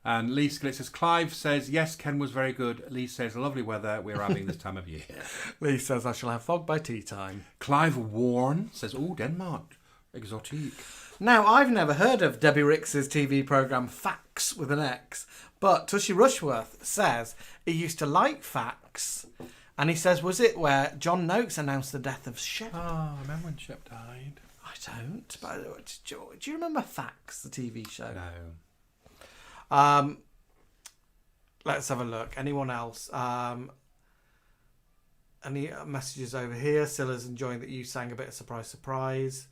Speaker 11: And Lee Skillet says, Clive says, yes, Ken was very good. Lee says, lovely weather we're having this time of year.
Speaker 10: Lee says, I shall have fog by tea time.
Speaker 11: Clive Warren says, oh, Denmark, exotique.
Speaker 10: Now, I've never heard of Debbie Ricks's TV programme Facts with an X, but Tushy Rushworth says he used to like Facts, and he says, was it where John Noakes announced the death of Shep?
Speaker 11: Oh, I remember when Shep died.
Speaker 10: I don't, but do you remember Facts, the TV show?
Speaker 11: No.
Speaker 10: Let's have a look. Anyone else? Any messages over here? Silla's enjoying that you sang a bit of Surprise.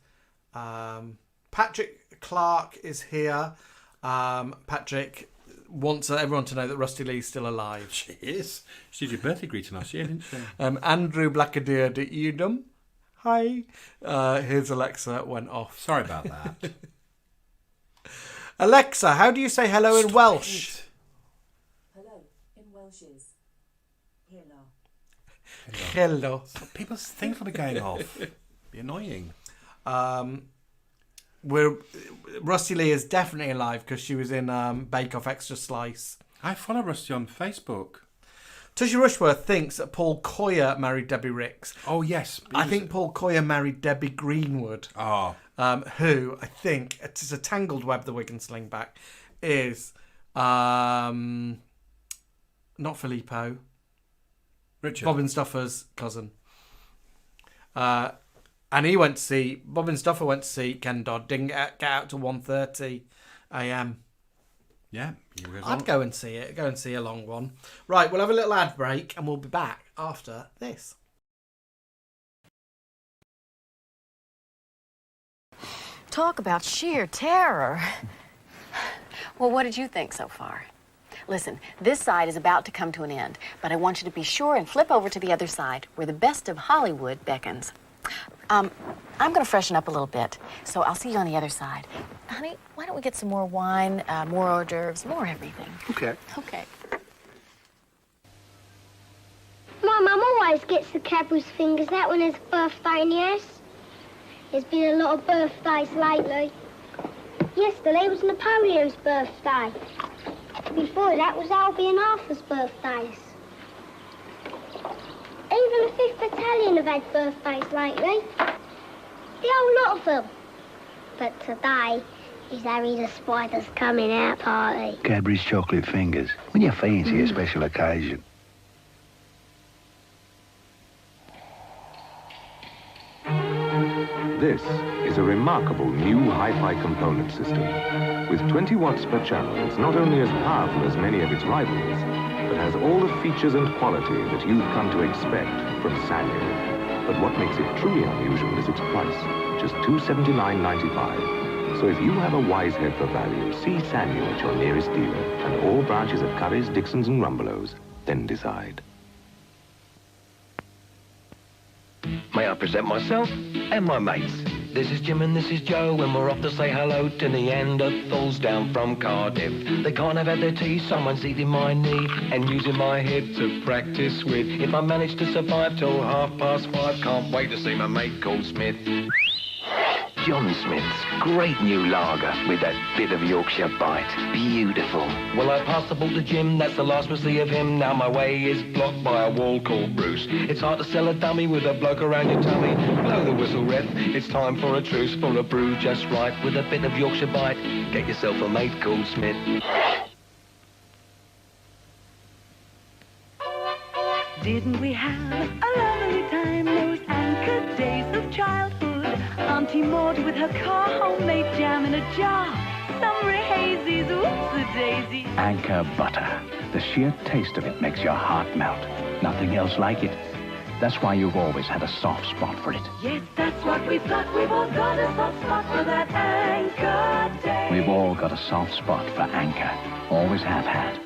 Speaker 10: Patrick Clark is here. Patrick wants everyone to know that Rusty Lee's still alive.
Speaker 11: She is. She did your birthday greeting last year, didn't she?
Speaker 10: Andrew Blackadeer de Udom. Hi. Here's Alexa went off.
Speaker 11: Sorry about that.
Speaker 10: Alexa, how do you say hello in Welsh?
Speaker 14: Hello in Welsh is hello.
Speaker 10: Hello.
Speaker 11: People's things will be going off. Be annoying.
Speaker 10: Rusty Lee is definitely alive because she was in Bake Off Extra Slice.
Speaker 11: I follow Rusty on Facebook.
Speaker 10: Tushy Rushworth thinks that Paul Coyer married Debbie Ricks.
Speaker 11: Oh, yes.
Speaker 10: I think Paul Coyer married Debbie Greenwood.
Speaker 11: Oh.
Speaker 10: Who, I think, it's a tangled web, the Wig and Slingback, is not Filippo.
Speaker 11: Richard.
Speaker 10: Bobbin Stuffer's cousin. And Bobbin Stuffer went to see Ken Dodd, didn't get out till 1:30 a.m.
Speaker 11: Yeah.
Speaker 10: I'd go and see it. Go and see a long one. Right, we'll have a little ad break and we'll be back after this.
Speaker 5: Talk about sheer terror. Well, what did you think so far? Listen, this side is about to come to an end, but I want you to be sure and flip over to the other side, where the best of Hollywood beckons. I'm going to freshen up a little bit, so I'll see you on the other side. Honey, why don't we get some more wine, more hors d'oeuvres, more everything?
Speaker 15: Okay.
Speaker 5: Okay.
Speaker 16: My mum always gets the Cadbury's fingers out when it's birthday in the house. There's been a lot of birthdays lately. Yesterday was Napoleon's birthday. Before that was Albie and Arthur's birthdays. Even the 5th Battalion have had birthdays lately. The whole lot of them. But today is Harry the Spider's coming out party.
Speaker 15: Cadbury's chocolate fingers. When you fancy a special occasion.
Speaker 17: This is a remarkable new hi-fi component system. With 20 watts per channel, it's not only as powerful as many of its rivals, but has all the features and quality that you've come to expect from Sanyo. But what makes it truly unusual is its price, just $279.95. So if you have a wise head for value, see Sanyo at your nearest dealer and all branches of Curry's, Dixon's and Rumbelows. Then decide.
Speaker 18: May I present myself and my mates? This is Jim and this is Joe, and we're off to say hello to Neanderthals down from Cardiff. They can't have had their tea, someone's eating my knee and using my head to practice with. If I manage to survive till 5:30, can't wait to see my mate called Smith. John Smith's great new lager with that bit of Yorkshire bite. Beautiful. Well, I pass the ball to Jim, that's the last we'll see of him. Now my way is blocked by a wall called Bruce. It's hard to sell a dummy with a bloke around your tummy. Blow the whistle, ref. It's time for a truce, for a brew just right with a bit of Yorkshire bite. Get yourself a mate called Smith.
Speaker 19: Didn't we have a lovely time, those anchored days of childhood? Auntie Maud with her car, homemade jam in a jar. Summer hazies, oops-a-daisy.
Speaker 15: Anchor butter. The sheer taste of it makes your heart melt. Nothing else like it. That's why you've always had a soft spot for it.
Speaker 19: Yes, that's what we've got. We've all got a soft spot for that anchor day.
Speaker 15: We've all got a soft spot for Anchor. Always have had.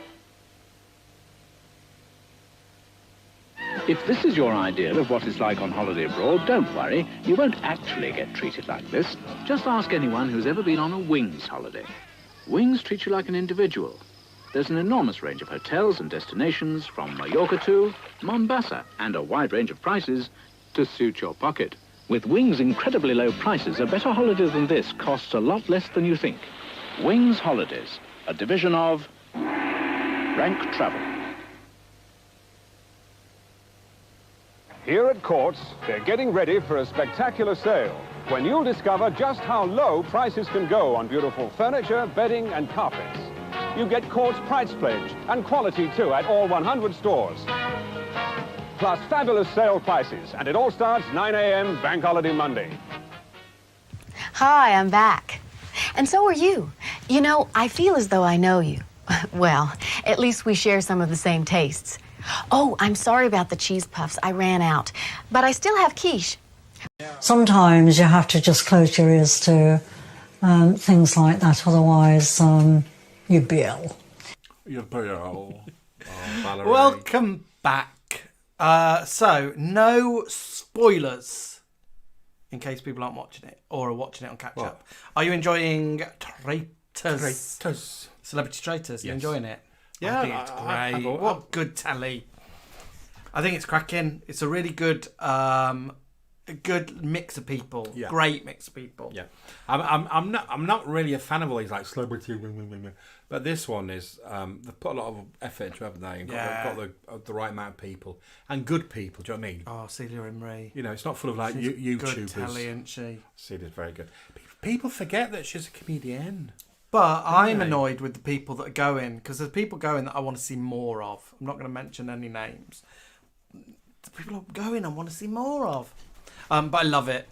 Speaker 20: If this is your idea of what it's like on holiday abroad, don't worry. You won't actually get treated like this. Just ask anyone who's ever been on a Wings holiday. Wings treat you like an individual. there's an enormous range of hotels and destinations from Mallorca to Mombasa, and a wide range of prices to suit your pocket. With Wing's incredibly low prices, a better holiday than this costs a lot less than you think. Wing's Holidays, a division of Rank Travel.
Speaker 21: Here at Courts, they're getting ready for a spectacular sale when you'll discover just how low prices can go on beautiful furniture, bedding and carpets. You get Courts Price Pledge and quality too at all 100 stores. Plus fabulous sale prices, and it all starts 9 a.m. Bank Holiday Monday.
Speaker 5: Hi, I'm back. And so are you. You know, I feel as though I know you. Well, at least we share some of the same tastes. Oh, I'm sorry about the cheese puffs. I ran out. But I still have quiche.
Speaker 22: Sometimes you have to just close your ears to things like that, otherwise you'd be ill.
Speaker 11: You'd be ill. Oh, Valerie.
Speaker 10: Welcome back. So, no spoilers, in case people aren't watching it, or are watching it on catch-up. Are you enjoying Traitors? Celebrity Traitors? Yes. You enjoying it?
Speaker 11: Yeah,
Speaker 10: I think it's great. What good telly. I think it's cracking. It's a really good good mix of people. Yeah. Great mix of people.
Speaker 11: Yeah. I'm not really a fan of all these like celebrity, but this one is they've put a lot of effort into it, haven't they? And got the right amount of people and good people. Do you know what I mean?
Speaker 10: Oh, Celia Imrie.
Speaker 11: You know, it's not full of like YouTubers.
Speaker 10: Good telly, isn't she?
Speaker 11: Celia's very good. People forget that she's a comedian.
Speaker 10: But I'm annoyed with the people that are going, because there's people going that I want to see more of. I'm not going to mention any names. The people are going I want to see more of. But I love it.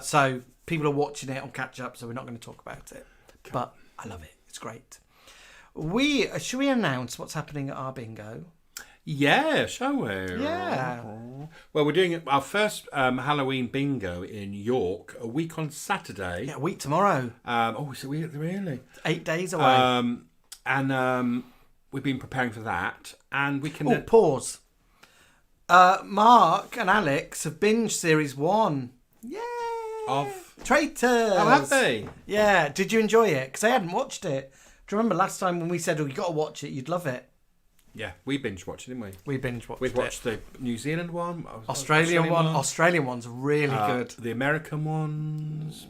Speaker 10: So people are watching it on catch up, so we're not going to talk about it. But I love it. It's great. Should we announce what's happening at our bingo?
Speaker 11: Yeah, shall we?
Speaker 10: Yeah.
Speaker 11: Well, we're doing our first Halloween bingo in York a week on Saturday.
Speaker 10: Yeah, a week tomorrow.
Speaker 11: It's a week, really?
Speaker 10: 8 days away.
Speaker 11: And we've been preparing for that. And we can...
Speaker 10: pause. Mark and Alex have binged series 1. Yay!
Speaker 11: Of
Speaker 10: Traitors.
Speaker 11: Oh, have they?
Speaker 10: Yeah. Did you enjoy it? Because I hadn't watched it. Do you remember last time when we said, you got to watch it, you'd love it?
Speaker 11: Yeah, we binge watched it, didn't we?
Speaker 10: We binge watched
Speaker 11: it. We watched the New Zealand one.
Speaker 10: Australian one. Australian one's really good.
Speaker 11: The American ones.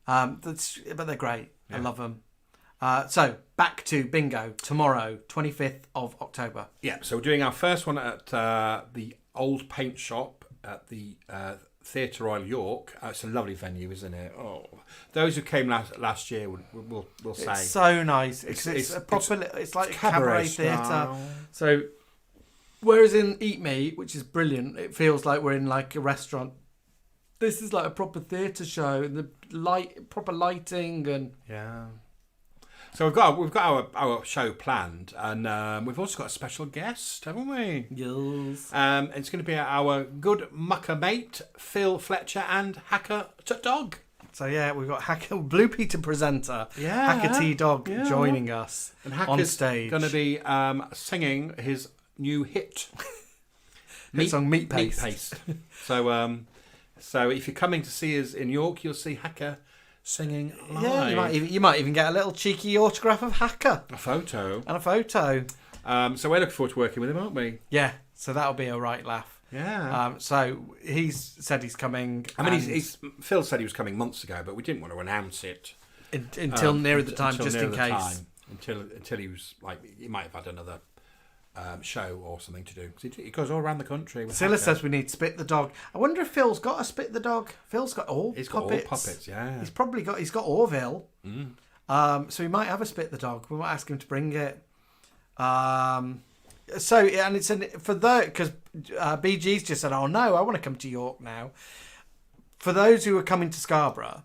Speaker 10: But they're great. Yeah. I love them. So, back to bingo tomorrow, 25th of October.
Speaker 11: Yeah, so we're doing our first one at the Old Paint Shop at the Theatre Royal York. It's a lovely venue, isn't it? Oh, those who came last year will say
Speaker 10: it's so nice. It's a proper. It's like a cabaret theatre. So, whereas in Eat Me, which is brilliant, it feels like we're in like a restaurant. This is like a proper theatre show, and the proper lighting, and
Speaker 11: yeah. So we've got our show planned, and we've also got a special guest, haven't we?
Speaker 10: Yes.
Speaker 11: It's going to be our good mucker mate, Phil Fletcher, and Hacker Dog.
Speaker 10: So yeah, we've got Blue Peter presenter, Hacker T Dog joining us
Speaker 11: and
Speaker 10: on stage.
Speaker 11: Going to be singing his new hit,
Speaker 10: song Meat Paste.
Speaker 11: So if you're coming to see us in York, you'll see Hacker singing live.
Speaker 10: Yeah, you might even get a little cheeky autograph of Hacker.
Speaker 11: A photo.
Speaker 10: So
Speaker 11: we're looking forward to working with him, aren't we?
Speaker 10: Yeah, so that'll be a right laugh.
Speaker 11: Yeah.
Speaker 10: So he's said he's coming.
Speaker 11: I mean, Phil said he was coming months ago, but we didn't want to announce it
Speaker 10: until nearer the time, just in case.
Speaker 11: Until he was like, he might have had another show or something to do. He goes all around the country.
Speaker 10: Scylla says we need Spit the Dog. I wonder if Phil's got a Spit the Dog. Phil's got all
Speaker 11: He's
Speaker 10: puppets.
Speaker 11: Got all puppets, yeah.
Speaker 10: He's got Orville. So he might have a Spit the Dog. We might ask him to bring it. So, and it's for the, because BG's just said, oh no, I want to come to York now. For those who are coming to Scarborough,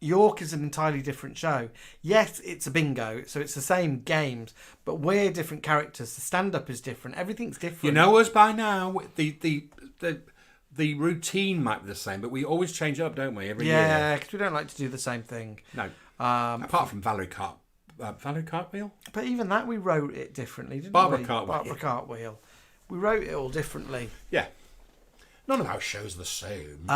Speaker 10: York is an entirely different show. Yes, it's a bingo, so it's the same games, but we're different characters. The stand-up is different. Everything's different.
Speaker 11: You know us by now. The routine might be the same, but we always change it up, don't we? Every year.
Speaker 10: Yeah, because we don't like to do the same thing.
Speaker 11: No. Apart from Valerie Cartwheel.
Speaker 10: But even that, we wrote it differently, didn't
Speaker 11: Barbara
Speaker 10: we?
Speaker 11: Cartwheel.
Speaker 10: Barbara Cartwheel. We wrote it all differently.
Speaker 11: Yeah. None of our shows are the same.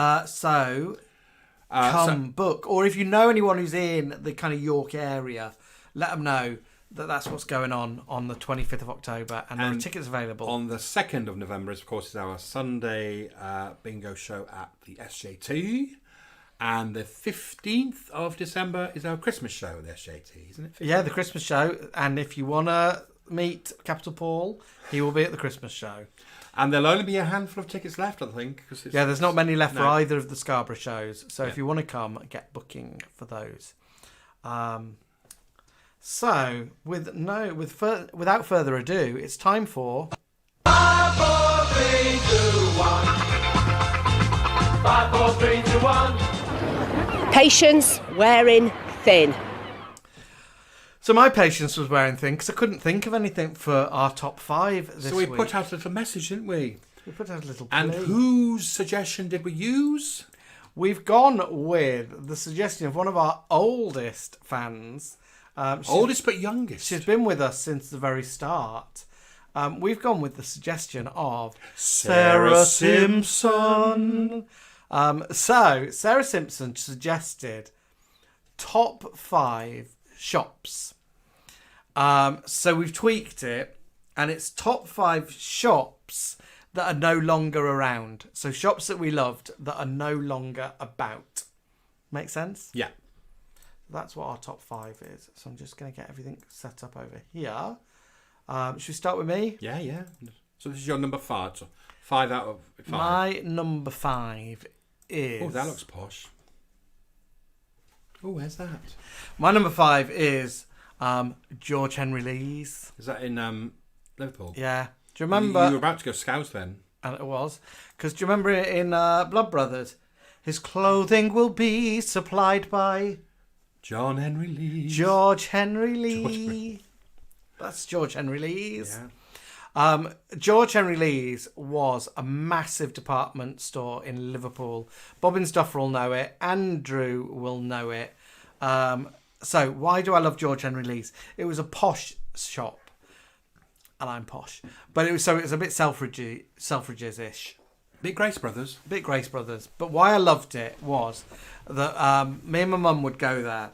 Speaker 10: Book. Or if you know anyone who's in the kind of York area, let them know. that's what's going on the 25th of October, and there are tickets available.
Speaker 11: On the 2nd of November, of course, is our Sunday bingo show at the SJT. And the 15th of December is our Christmas show at the SJT, isn't it?
Speaker 10: Yeah, the Christmas show. And if you want to meet Capital Paul, he will be at the Christmas show.
Speaker 11: And there'll only be a handful of tickets left, I think.
Speaker 10: There's not many left for either of the Scarborough shows. So if you want to come, get booking for those. So, without further ado, it's time for...
Speaker 8: 5, 4, 3, 2, 1. 5, 4, 3, 2, 1.
Speaker 13: Patience wearing thin.
Speaker 10: So my patience was wearing thin because I couldn't think of anything for our top 5 this week.
Speaker 11: So we put out a little message, didn't we?
Speaker 10: We put out a little plea.
Speaker 11: And whose suggestion did we use?
Speaker 10: We've gone with the suggestion of one of our oldest fans.
Speaker 11: Oldest but youngest.
Speaker 10: She's been with us since the very start. We've gone with the suggestion of Sarah Simpson. So Sarah Simpson suggested top 5 shops. So we've tweaked it, and it's top 5 shops that are no longer around. So shops that we loved that are no longer about. Make sense?
Speaker 11: Yeah.
Speaker 10: That's what our top 5 is. So I'm just going to get everything set up over here. Should we start with me?
Speaker 11: Yeah. So this is your number 5. So 5 out of 5.
Speaker 10: My number 5 is...
Speaker 11: Oh, that looks posh. Oh, where's that?
Speaker 10: My number 5 is George Henry Lee's.
Speaker 11: Is that in Liverpool?
Speaker 10: Yeah. Do you remember...
Speaker 11: You were about to go Scouts then.
Speaker 10: And it was. Because do you remember in Blood Brothers? His clothing will be supplied by...
Speaker 11: John Henry Lee.
Speaker 10: George Henry Lee. That's George Henry Lee's.
Speaker 11: Yeah.
Speaker 10: George Henry Lee's was a massive department store in Liverpool. Bobbins Duffer will know it. Andrew will know it. So why do I love George Henry Lee's? It was a posh shop. And I'm posh. But it was a bit Selfridges-ish.
Speaker 11: Bit Grace Brothers.
Speaker 10: But why I loved it was that me and my mum would go there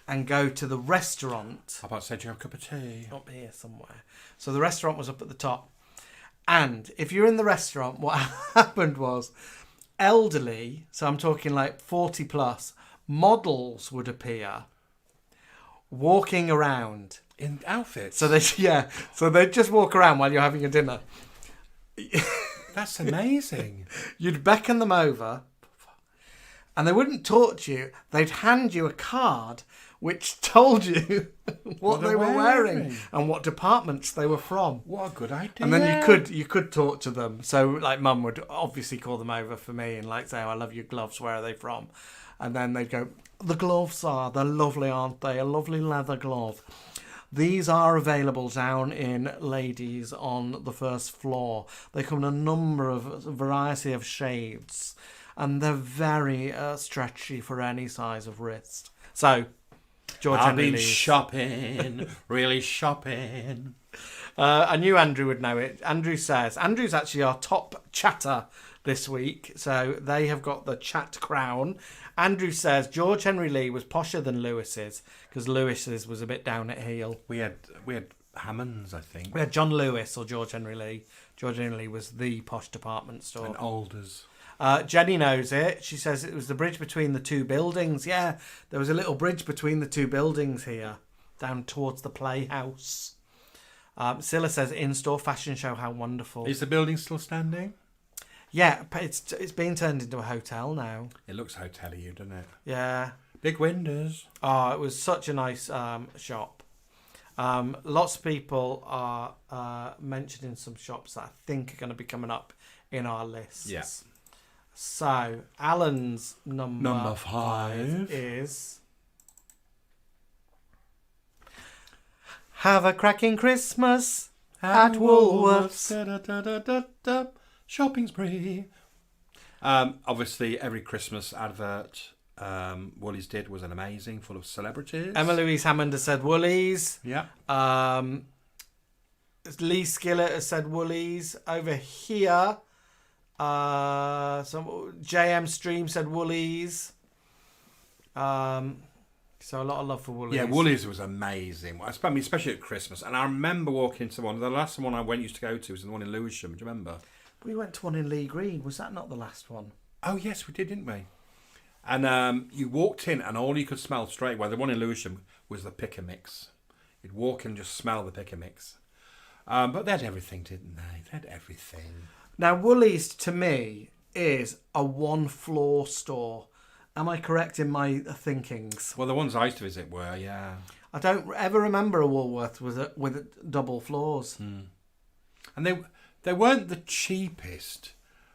Speaker 10: and go to the restaurant.
Speaker 11: How about say, do you have a cup of tea?
Speaker 10: Up here somewhere. So the restaurant was up at the top. And if you're in the restaurant, what happened was elderly, so I'm talking like 40 plus, models would appear walking around.
Speaker 11: In outfits?
Speaker 10: So they'd just walk around while you're having a dinner.
Speaker 11: That's amazing.
Speaker 10: You'd beckon them over and they wouldn't talk to you. They'd hand you a card which told you what they were wearing and what departments they were from.
Speaker 11: What a good idea.
Speaker 10: And then you could talk to them. So like Mum would obviously call them over for me and like say, oh, I love your gloves, where are they from? And then they'd go, the gloves they're lovely, aren't they? A lovely leather glove. These are available down in Ladies on the first floor. They come in a variety of shades. And they're very stretchy for any size of wrist. So, George Henry Lee's.
Speaker 11: Shopping, really shopping.
Speaker 10: I knew Andrew would know it. Andrew's actually our top chatter this week. So, they have got the chat crown. Andrew says George Henry Lee was posher than Lewis's because Lewis's was a bit down at heel.
Speaker 11: We had Hammonds, I think.
Speaker 10: We had John Lewis or George Henry Lee. George Henry Lee was the posh department store.
Speaker 11: And Alders.
Speaker 10: Jenny knows it. She says it was the bridge between the two buildings. Yeah, there was a little bridge between the two buildings here, down towards the Playhouse. Scylla says in-store fashion show, how wonderful.
Speaker 11: Is the building still standing?
Speaker 10: Yeah, it's being turned into a hotel now.
Speaker 11: It looks hotel-y, doesn't it?
Speaker 10: Yeah.
Speaker 11: Big windows.
Speaker 10: Oh, it was such a nice shop. Lots of people are mentioning some shops that I think are going to be coming up in our lists.
Speaker 11: Yeah.
Speaker 10: So, Alan's number
Speaker 11: 5
Speaker 10: is... Have a cracking Christmas at Woolworths.
Speaker 11: Shopping spree. Obviously, every Christmas advert Woolies did was an amazing, full of celebrities.
Speaker 10: Emma Louise Hammond has said Woolies.
Speaker 11: Yeah.
Speaker 10: Lee Skillett has said Woolies. Over here, JM Stream said Woolies. So a lot of love for Woolies.
Speaker 11: Yeah, Woolies was amazing. I mean, especially at Christmas. And I remember walking into one. The last one I used to go to was the one in Lewisham. Do you remember?
Speaker 10: We went to one in Lee Green. Was that not the last one?
Speaker 11: Oh, yes, we did, didn't we? And you walked in and all you could smell straight away, the one in Lewisham, was the pick and mix. You'd walk in and just smell the pick and mix. But they had everything, didn't they? They had everything.
Speaker 10: Now, Woolies, to me, is a one-floor store. Am I correct in my thinkings?
Speaker 11: Well, the ones I used to visit were, yeah.
Speaker 10: I don't ever remember a Woolworth with double floors.
Speaker 11: And they weren't the cheapest,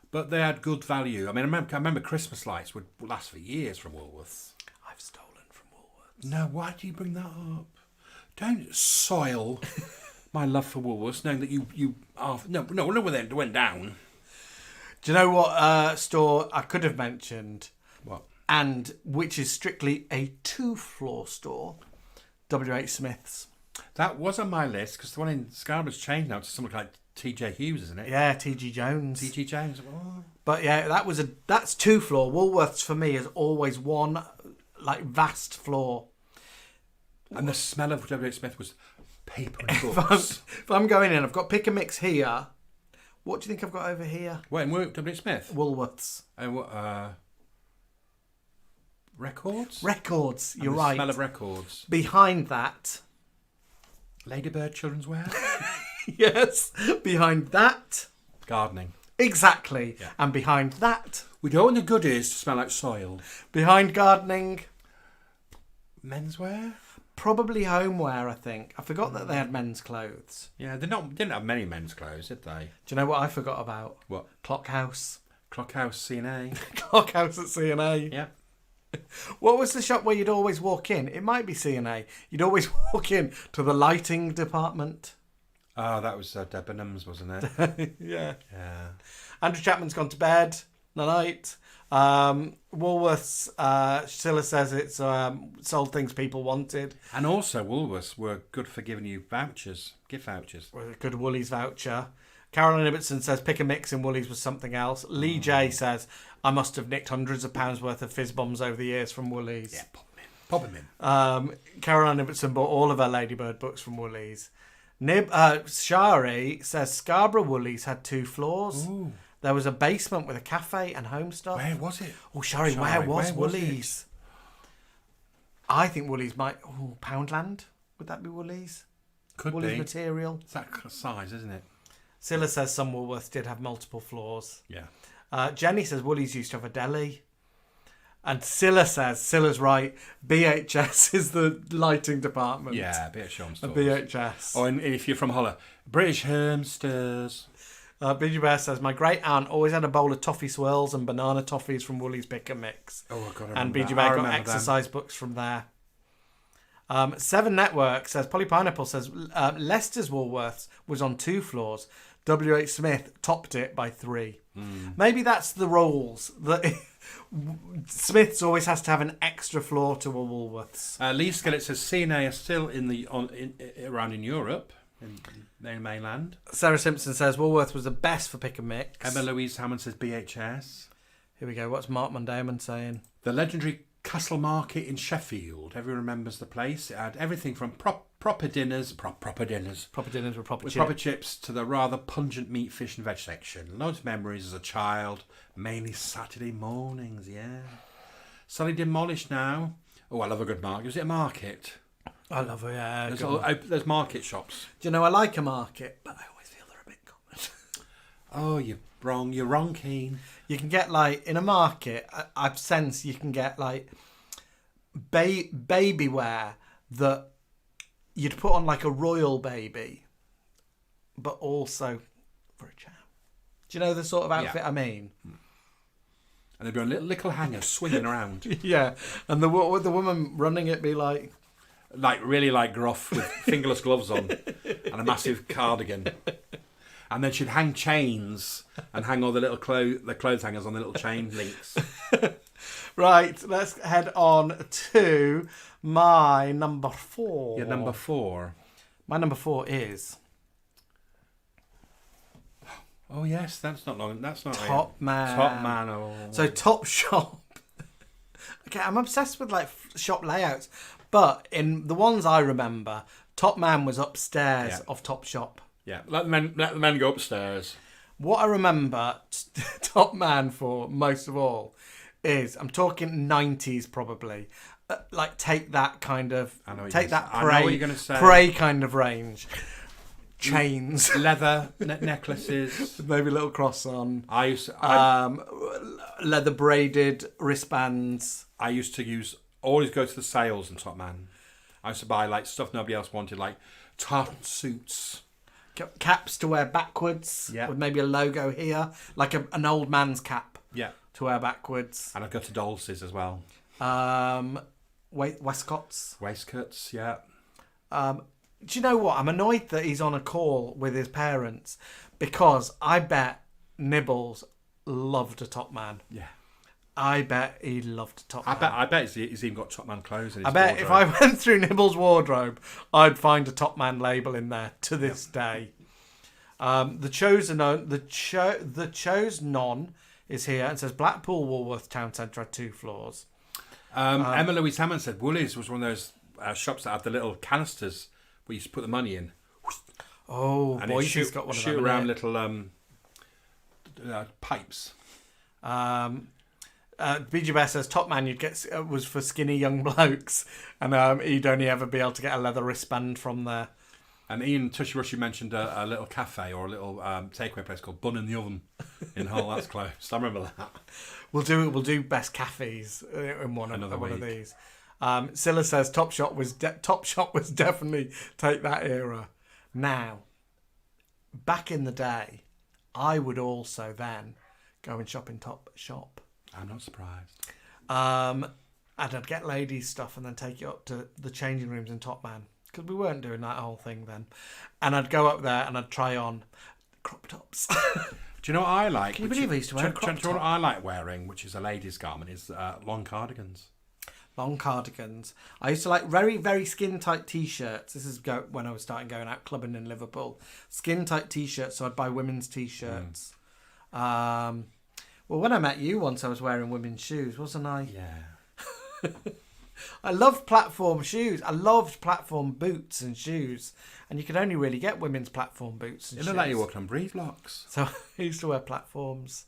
Speaker 11: but they had good value. I mean, I remember Christmas lights would last for years from Woolworths.
Speaker 10: I've stolen from Woolworths.
Speaker 11: No, why do you bring that up? Don't soil my love for Woolworths, knowing that you are... No, they went down.
Speaker 10: Do you know what store I could have mentioned?
Speaker 11: What?
Speaker 10: And which is strictly a two-floor store, WH Smith's.
Speaker 11: That was on my list, because the one in Scarborough's changed now to something like TJ Hughes, isn't it?
Speaker 10: Yeah, TG Jones.
Speaker 11: TG Jones. Oh.
Speaker 10: But yeah, that's two-floor. Woolworths for me is always one vast floor.
Speaker 11: And the smell of WH Smith was paper and books.
Speaker 10: If I'm going in, I've got pick and mix here. What do you think I've got over here?
Speaker 11: Wait, in WH Smith?
Speaker 10: Woolworths.
Speaker 11: And what? Records?
Speaker 10: Records, you're
Speaker 11: the
Speaker 10: right.
Speaker 11: Smell of records.
Speaker 10: Behind that...
Speaker 11: Ladybird children's wear?
Speaker 10: Yes. Behind that...
Speaker 11: Gardening.
Speaker 10: Exactly.
Speaker 11: Yeah.
Speaker 10: And behind that...
Speaker 11: We don't want the goodies to smell like soil.
Speaker 10: Behind gardening...
Speaker 11: Menswear?
Speaker 10: Probably homeware, I think. I forgot that they had men's clothes.
Speaker 11: Yeah, they didn't have many men's clothes, did they?
Speaker 10: Do you know what I forgot about?
Speaker 11: What?
Speaker 10: Clockhouse.
Speaker 11: Clockhouse C&A.
Speaker 10: Clockhouse at C&A.
Speaker 11: Yeah.
Speaker 10: What was the shop where you'd always walk in? It might be C&A. You'd always walk in to the lighting department.
Speaker 11: Oh, that was Debenhams, wasn't it?
Speaker 10: Yeah.
Speaker 11: Yeah.
Speaker 10: Andrew Chapman's gone to bed. Night. Woolworths, Scylla says it's sold things people wanted.
Speaker 11: And also Woolworths were good for giving you gift vouchers.
Speaker 10: A good Woolies voucher. Carolyn Ibbotson says pick and mix in Woolies was something else. Lee J says I must have nicked hundreds of pounds worth of fizz bombs over the years from Woolies.
Speaker 11: Yeah, pop them in.
Speaker 10: Caroline Ibbotson bought all of her Ladybird books from Woolies. Shari says Scarborough Woolies had 2 floors.
Speaker 11: Ooh.
Speaker 10: There was a basement with a cafe and home stuff.
Speaker 11: Where was it?
Speaker 10: Oh, Shari, where was Woolies? I think Woolies might... Oh, Poundland? Would that be Woolies?
Speaker 11: Could
Speaker 10: Woolies
Speaker 11: be.
Speaker 10: material.
Speaker 11: It's that size, isn't it?
Speaker 10: Scylla says some Woolworths did have multiple floors.
Speaker 11: Yeah.
Speaker 10: Jenny says Woolies used to have a deli. And Scylla's right, BHS is the lighting department.
Speaker 11: Yeah, BHS Home Stores.
Speaker 10: BHS.
Speaker 11: Or if you're from Holland, British Home Stores.
Speaker 10: Bidgy Bear says, my great aunt always had a bowl of toffee swirls and banana toffees from Woolies Pick and Mix.
Speaker 11: Oh, God,
Speaker 10: and Bidgy Bear got exercise books from there. Seven Network says, Polly Pineapple says, Leicester's Woolworths was on 2 floors. WH Smith topped it by 3. Maybe that's the rules. That Smith's always has to have an extra floor to a Woolworths.
Speaker 11: Lee Skellett says C&A are still around in Europe, in the mainland.
Speaker 10: Sarah Simpson says Woolworths was the best for pick and mix.
Speaker 11: Emma Louise Hammond says BHS.
Speaker 10: Here we go. What's Mark Mundaman saying?
Speaker 11: The legendary Castle Market in Sheffield. Everyone remembers the place. It had everything from proper dinners. Proper dinners
Speaker 10: with
Speaker 11: proper chips to the rather pungent meat, fish and veg section. Loads of memories as a child. Mainly Saturday mornings, yeah. Suddenly demolished now. Oh, I love a good market. Was it a market?
Speaker 10: I love it, yeah.
Speaker 11: There's market shops.
Speaker 10: Do you know, I like a market, but I always feel they're a bit common.
Speaker 11: Oh, you're wrong. You're wrong, Keen.
Speaker 10: You can get, in a market, I've sensed you can get, baby wear that you'd put on, a royal baby, but also for a chow. Do you know the sort of outfit I mean?
Speaker 11: And there'd be a little hanger swinging around.
Speaker 10: Yeah, and the woman running it be like
Speaker 11: really gruff with fingerless gloves on and a massive cardigan. And then she'd hang chains and hang all the little clothes hangers on the little chain links.
Speaker 10: Right, let's head on to my number 4.
Speaker 11: Your number 4.
Speaker 10: My number 4 is...
Speaker 11: Oh, yes, that's not long. That's not
Speaker 10: Top Man.
Speaker 11: Top Man. Oh.
Speaker 10: So Topshop Okay, I'm obsessed with like shop layouts, but in the ones I remember, Top Man was upstairs of Top Shop.
Speaker 11: Yeah, let the men go upstairs.
Speaker 10: What I remember Top Man for most of all is, I'm talking 90s probably, like take that kind of, take that prey kind of range. Chains,
Speaker 11: leather necklaces,
Speaker 10: maybe a little cross on.
Speaker 11: I used
Speaker 10: leather braided wristbands.
Speaker 11: I used to always go to the sales in Top Man. I used to buy like stuff nobody else wanted, like tartan suits,
Speaker 10: caps to wear backwards, with maybe a logo here, like an old man's cap.
Speaker 11: Yeah,
Speaker 10: to wear backwards.
Speaker 11: And I'd go to Dolce's as well.
Speaker 10: Waistcoats.
Speaker 11: Yeah.
Speaker 10: Do you know what? I'm annoyed that he's on a call with his parents, because I bet Nibbles loved a Top Man.
Speaker 11: Yeah.
Speaker 10: I bet he loved Top Man.
Speaker 11: I bet he's even got Top Man clothes in his
Speaker 10: I bet
Speaker 11: wardrobe.
Speaker 10: if I went through Nibbles' wardrobe, I'd find a Top Man label in there to this day. The Chose Non is here and says Blackpool Woolworth Town Centre had 2 floors.
Speaker 11: Emma Louise Hammond said Woolies was one of those shops that had the little canisters where you used to put the money in.
Speaker 10: Oh,
Speaker 11: and
Speaker 10: Boise's got one of them.
Speaker 11: Shoot around little pipes.
Speaker 10: BG Bear says Top Man you'd get was for skinny young blokes, and he'd only ever be able to get a leather wristband from there.
Speaker 11: And Ian Tushy mentioned a little cafe or a little takeaway place called Bun in the Oven in Hull. That's close. I remember that. We'll
Speaker 10: do best cafes in one of these. Scylla says Top Shop was definitely take that era. Now, back in the day, I would also then go and shop in Top Shop.
Speaker 11: I'm not surprised.
Speaker 10: And I'd get ladies' stuff and then take it up to the changing rooms in Top Man, because we weren't doing that whole thing then. And I'd go up there and I'd try on crop tops.
Speaker 11: Do you know what I like?
Speaker 10: Can you believe I used to wear a crop top?
Speaker 11: Do you know what I like wearing, which is a lady's garment, is long cardigans.
Speaker 10: Long cardigans. I used to like very, very skin-tight T-shirts. This is when I was starting going out clubbing in Liverpool. Skin-tight T-shirts, so I'd buy women's T-shirts. Well, when I met you once, I was wearing women's shoes, wasn't I?
Speaker 11: Yeah.
Speaker 10: I loved platform shoes. I loved platform boots and shoes. And you could only really get women's platform boots and shoes.
Speaker 11: It looked like you were walking on breeze blocks.
Speaker 10: So I used to wear platforms.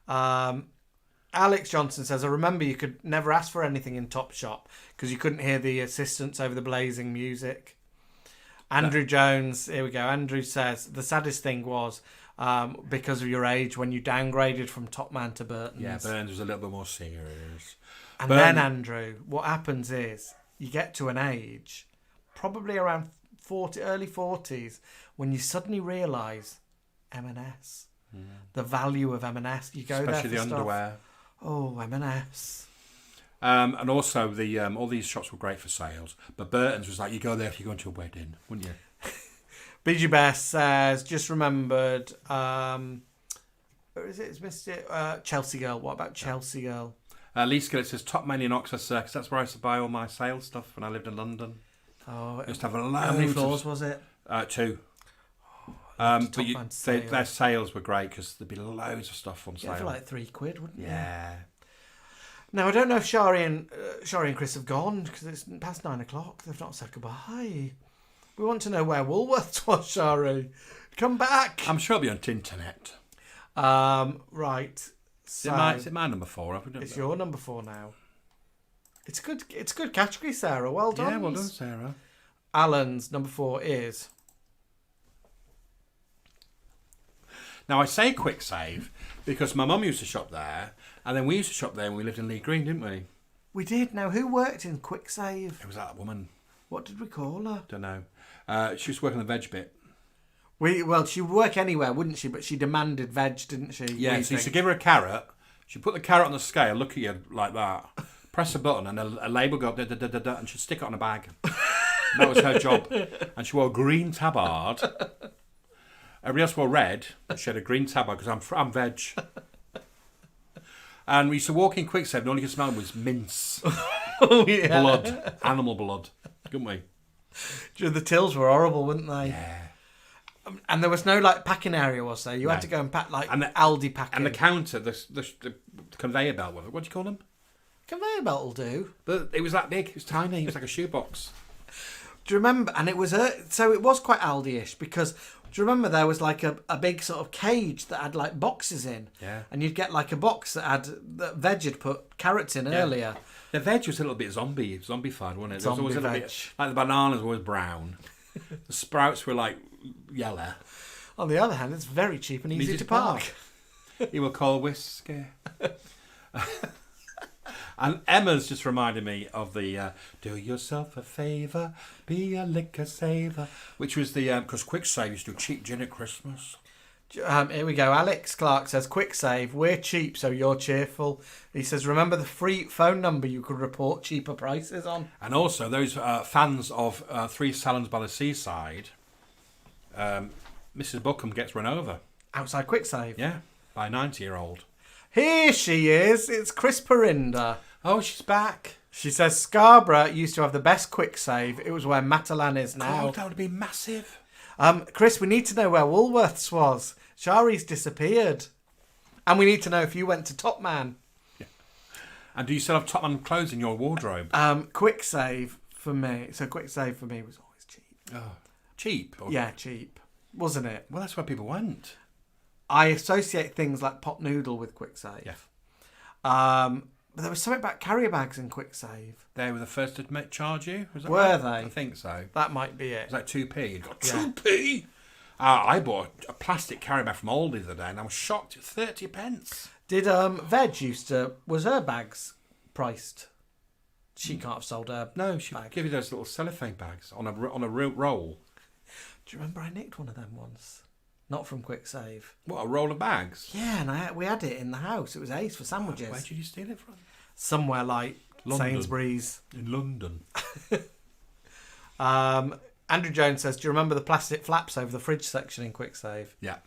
Speaker 10: Alex Johnson says, I remember you could never ask for anything in Top Shop because you couldn't hear the assistants over the blazing music. Andrew Jones, here we go. Andrew says, the saddest thing was because of your age when you downgraded from Top Man to Burton's.
Speaker 11: Yeah, Burton's was a little bit more serious.
Speaker 10: And then, Andrew, what happens is you get to an age, probably around 40, early 40s, when you suddenly realise M&S. The value of M&S. You go
Speaker 11: especially
Speaker 10: there for
Speaker 11: the
Speaker 10: stuff.
Speaker 11: Underwear.
Speaker 10: Oh, M&S.
Speaker 11: And also the all these shops were great for sales, but Burton's was like you go there if you're going to a wedding, wouldn't you?
Speaker 10: BG Best says just remembered. Where is it? It's Mr. Chelsea Girl. What about Chelsea Girl?
Speaker 11: Lee Skillet says Top Man in Oxford Circus. That's where I used to buy all my sales stuff when I lived in London.
Speaker 10: Oh,
Speaker 11: I used to have a load.
Speaker 10: How many floors was it?
Speaker 11: 2. But their sales were great because there'd be loads of stuff on sale.
Speaker 10: For like £3, wouldn't you?
Speaker 11: Yeah.
Speaker 10: Now, I don't know if Shari and Chris have gone because it's past 9 o'clock. They've not said goodbye. We want to know where Woolworths was, Shari. Come back.
Speaker 11: I'm sure it'll be on Tinternet.
Speaker 10: Right. So,
Speaker 11: is it my number 4?
Speaker 10: It's your number 4 now. It's a good category, Sarah. Well done.
Speaker 11: Yeah, well done, Sarah.
Speaker 10: Alan's number 4 is...
Speaker 11: Now, I say quick save because my mum used to shop there, and then we used to shop there when we lived in Lee Green, didn't we?
Speaker 10: We did. Now, who worked in quick save?
Speaker 11: It was that woman.
Speaker 10: What did we call her?
Speaker 11: Don't know. She was working the veg bit.
Speaker 10: Well, she would work anywhere, wouldn't she? But she demanded veg, didn't she?
Speaker 11: Yeah, so you used to give her a carrot. She'd put the carrot on the scale, look at you like that, press a button, and a label go up, and she'd stick it on a bag. That was her job. And she wore a green tabard. Everybody else wore red. She had a green tabard because I'm veg. And we used to walk in quick save, and all you could smell was mince.
Speaker 10: Oh, yeah.
Speaker 11: Blood. Animal blood. Couldn't we?
Speaker 10: The tills were horrible, weren't they?
Speaker 11: Yeah.
Speaker 10: And there was no like packing area, was there? You had to go and pack like Aldi packing.
Speaker 11: And the counter, the conveyor belt, what do you call them?
Speaker 10: Conveyor belt will do.
Speaker 11: But it was that big. It was tiny. It was like a shoebox.
Speaker 10: Do you remember? And it was so it was quite Aldi-ish because do you remember there was like a big sort of cage that had like boxes in?
Speaker 11: Yeah.
Speaker 10: And you'd get like a box that veg had put carrots in earlier.
Speaker 11: The veg was a little bit zombified, wasn't it? There was
Speaker 10: Zombie
Speaker 11: always a little
Speaker 10: veg.
Speaker 11: bit, like the bananas were always brown. The sprouts were like yellow.
Speaker 10: On the other hand, it's very cheap and easy to park.
Speaker 11: You will call whiskey. And Emma's just reminded me of the do yourself a favour, be a liquor saver, which was the because Quick Save used to do cheap gin at Christmas.
Speaker 10: Here we go. Alex Clark says, quick save, we're cheap, so you're cheerful. He says, remember the free phone number you could report cheaper prices on?
Speaker 11: And also, those fans of Three Salons by the Seaside, Mrs. Buckham gets run over.
Speaker 10: Outside quick save?
Speaker 11: Yeah, by a 90-year-old.
Speaker 10: Here she is. It's Chris Perinda.
Speaker 11: Oh, she's back.
Speaker 10: She says, Scarborough used to have the best quick save. It was where Matalan is now.
Speaker 11: God, that would be massive.
Speaker 10: Chris, we need to know where Woolworths was. Shari's disappeared. And we need to know if you went to Top Man.
Speaker 11: Yeah. And do you still have Top Man clothes in your wardrobe?
Speaker 10: Quick save for me. So quick save for me was always cheap.
Speaker 11: Oh, cheap? Or...
Speaker 10: Yeah, cheap. Wasn't it?
Speaker 11: Well, that's where people went.
Speaker 10: I associate things like Pot Noodle with quick save.
Speaker 11: Yeah.
Speaker 10: But there was something about carrier bags in quick save.
Speaker 11: They were the first to charge you? Was that
Speaker 10: Were
Speaker 11: right?
Speaker 10: they?
Speaker 11: I think so.
Speaker 10: That might be it.
Speaker 11: It was like 2p. You got 2p? I bought a plastic carrier bag from Aldi the other day and I was shocked at 30 pence.
Speaker 10: Did Veg was her bags priced? She can't have sold her
Speaker 11: No, she
Speaker 10: bag.
Speaker 11: give you those little cellophane bags on a roll.
Speaker 10: Do you remember I nicked one of them once? Not from Quick Save.
Speaker 11: What, a roll of bags?
Speaker 10: Yeah, and we had it in the house. It was ace for sandwiches.
Speaker 11: Where did you steal it from?
Speaker 10: Somewhere like
Speaker 11: London.
Speaker 10: Sainsbury's.
Speaker 11: In London.
Speaker 10: Andrew Jones says, do you remember the plastic flaps over the fridge section in Quick Save?
Speaker 11: Yeah.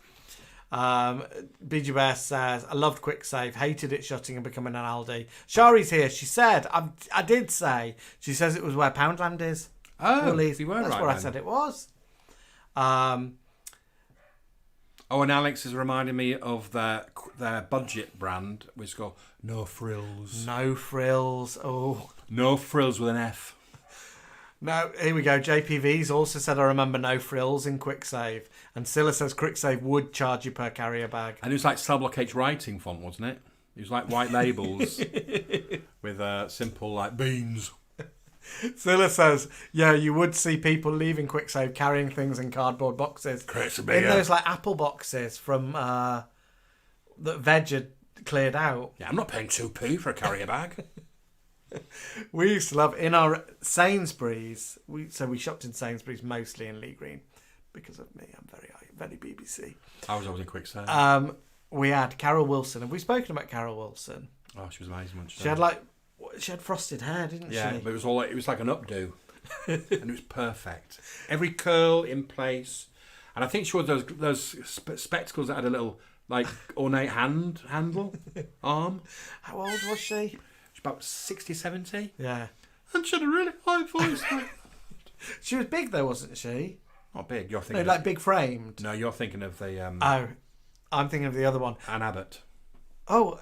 Speaker 10: BG Bear says, I loved Quick Save, hated it shutting and becoming an Aldi. Shari's here. She said, I did say, she says it was where Poundland is.
Speaker 11: Oh,
Speaker 10: Woolies.
Speaker 11: you were
Speaker 10: That's
Speaker 11: right
Speaker 10: where I
Speaker 11: then.
Speaker 10: said it was.
Speaker 11: Oh, and Alex has reminded me of their budget brand, which is called No Frills.
Speaker 10: No Frills. Oh.
Speaker 11: No Frills with an F.
Speaker 10: No, here we go. JPV's also said, I remember No Frills in Quick Save. And Scylla says Quick Save would charge you per carrier bag.
Speaker 11: And it was like Cell Block H writing font, wasn't it? It was like white labels with simple like beans.
Speaker 10: Scylla says, yeah, you would see people leaving Quick Save carrying things in cardboard boxes. In those like apple boxes from that Veg had cleared out.
Speaker 11: Yeah, I'm not paying 2p for a carrier bag.
Speaker 10: We used to love in our Sainsbury's. We shopped in Sainsbury's mostly in Lee Green because of me. I'm very BBC.
Speaker 11: I was always in Quick Save.
Speaker 10: We had Carol Wilson. Have we spoken about Carol Wilson?
Speaker 11: Oh, she was amazing. Wasn't she?
Speaker 10: She had frosted hair, didn't she?
Speaker 11: Yeah, but it was like an updo, and it was perfect. Every curl in place, and I think she wore those spectacles that had a little like ornate handle arm.
Speaker 10: How old was she?
Speaker 11: She's about 60, 70.
Speaker 10: Yeah,
Speaker 11: and she had a really high voice.
Speaker 10: She was big though, wasn't she?
Speaker 11: Not big. You're thinking
Speaker 10: like big framed.
Speaker 11: No, you're thinking of the.
Speaker 10: I'm thinking of the other one.
Speaker 11: Ann Abbott.
Speaker 10: Oh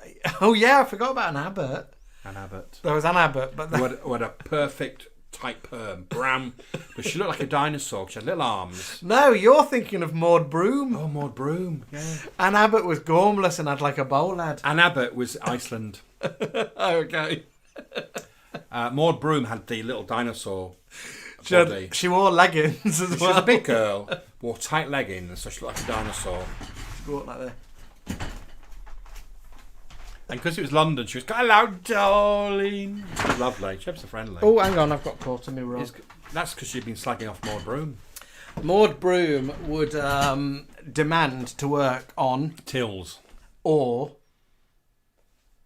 Speaker 10: yeah, I forgot about Ann Abbott.
Speaker 11: Ann Abbott.
Speaker 10: There was Ann Abbott, but
Speaker 11: who had a perfect tight perm, brown, but she looked like a dinosaur. She had little arms.
Speaker 10: No, you're thinking of Maud Broom.
Speaker 11: Oh, Maud Broom. Yeah.
Speaker 10: Ann Abbott was gormless and had like a bowl head.
Speaker 11: Ann Abbott was Iceland.
Speaker 10: Okay.
Speaker 11: Maud Broom had the little dinosaur body.
Speaker 10: She wore leggings as well.
Speaker 11: She was a big girl, wore tight leggings, so she looked like a dinosaur.
Speaker 10: She walked like that.
Speaker 11: And because it was London, she was going, hello, darling. She was lovely. She was so friendly.
Speaker 10: Oh, hang on, I've got caught in my rug.
Speaker 11: That's because she'd been slagging off Maud Broom.
Speaker 10: Maud Broom would demand to work on
Speaker 11: Tills
Speaker 10: or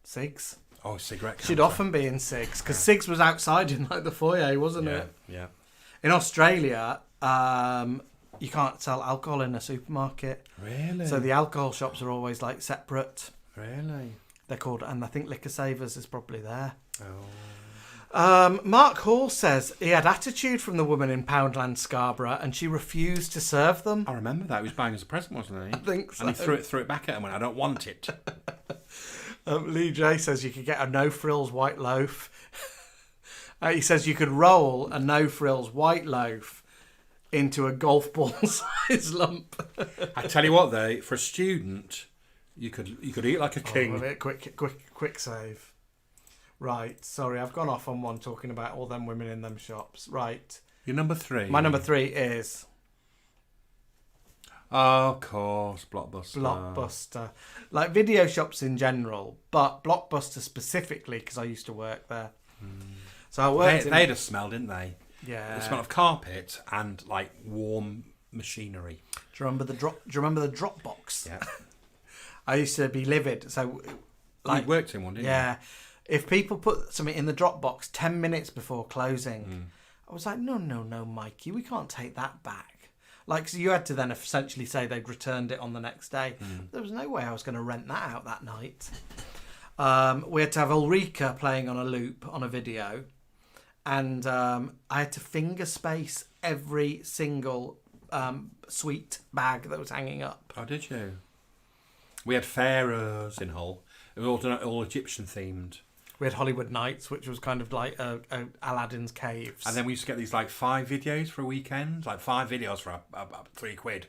Speaker 10: Sigs.
Speaker 11: Oh, cigarette counter.
Speaker 10: She'd often be in Sigs because Sigs was outside in like the foyer, wasn't it?
Speaker 11: Yeah.
Speaker 10: In Australia, you can't sell alcohol in a supermarket.
Speaker 11: Really?
Speaker 10: So the alcohol shops are always like separate.
Speaker 11: Really?
Speaker 10: They're called, and I think Liquor Savers is probably there.
Speaker 11: Oh.
Speaker 10: Mark Hall says he had attitude from the woman in Poundland Scarborough and she refused to serve them.
Speaker 11: I remember that. He was buying as a present, wasn't he?
Speaker 10: I think so.
Speaker 11: And he threw it back at him and went, I don't want it.
Speaker 10: Lee J says you could get a no-frills white loaf. He says you could roll a no-frills white loaf into a golf ball size lump.
Speaker 11: I tell you what, though, for a student, you could eat like a king.
Speaker 10: Quick save. Right, sorry, I've gone off on one talking about all them women in them shops. Right.
Speaker 11: Your number 3.
Speaker 10: My number 3 is...
Speaker 11: Oh, of course, Blockbuster.
Speaker 10: Blockbuster. Like video shops in general, but Blockbuster specifically, because I used to work there. So I worked
Speaker 11: They'd have smelled, didn't they?
Speaker 10: Yeah.
Speaker 11: The smell of carpet and, like, warm machinery.
Speaker 10: Do you remember the drop box?
Speaker 11: Yeah.
Speaker 10: I used to be livid. So,
Speaker 11: you worked in one, didn't you?
Speaker 10: Yeah. If people put something in the drop box 10 minutes before closing, I was like, no, Mikey, we can't take that back. Like, so you had to then essentially say they'd returned it on the next day. There was no way I was going to rent that out that night. We had to have Ulrika playing on a loop on a video. And I had to finger space every single sweet bag that was hanging up.
Speaker 11: Oh, did you? We had pharaohs in Hull. It was all Egyptian themed.
Speaker 10: We had Hollywood Nights, which was kind of like Aladdin's caves.
Speaker 11: And then we used to get these like 5 videos for a weekend, like 5 videos for £3.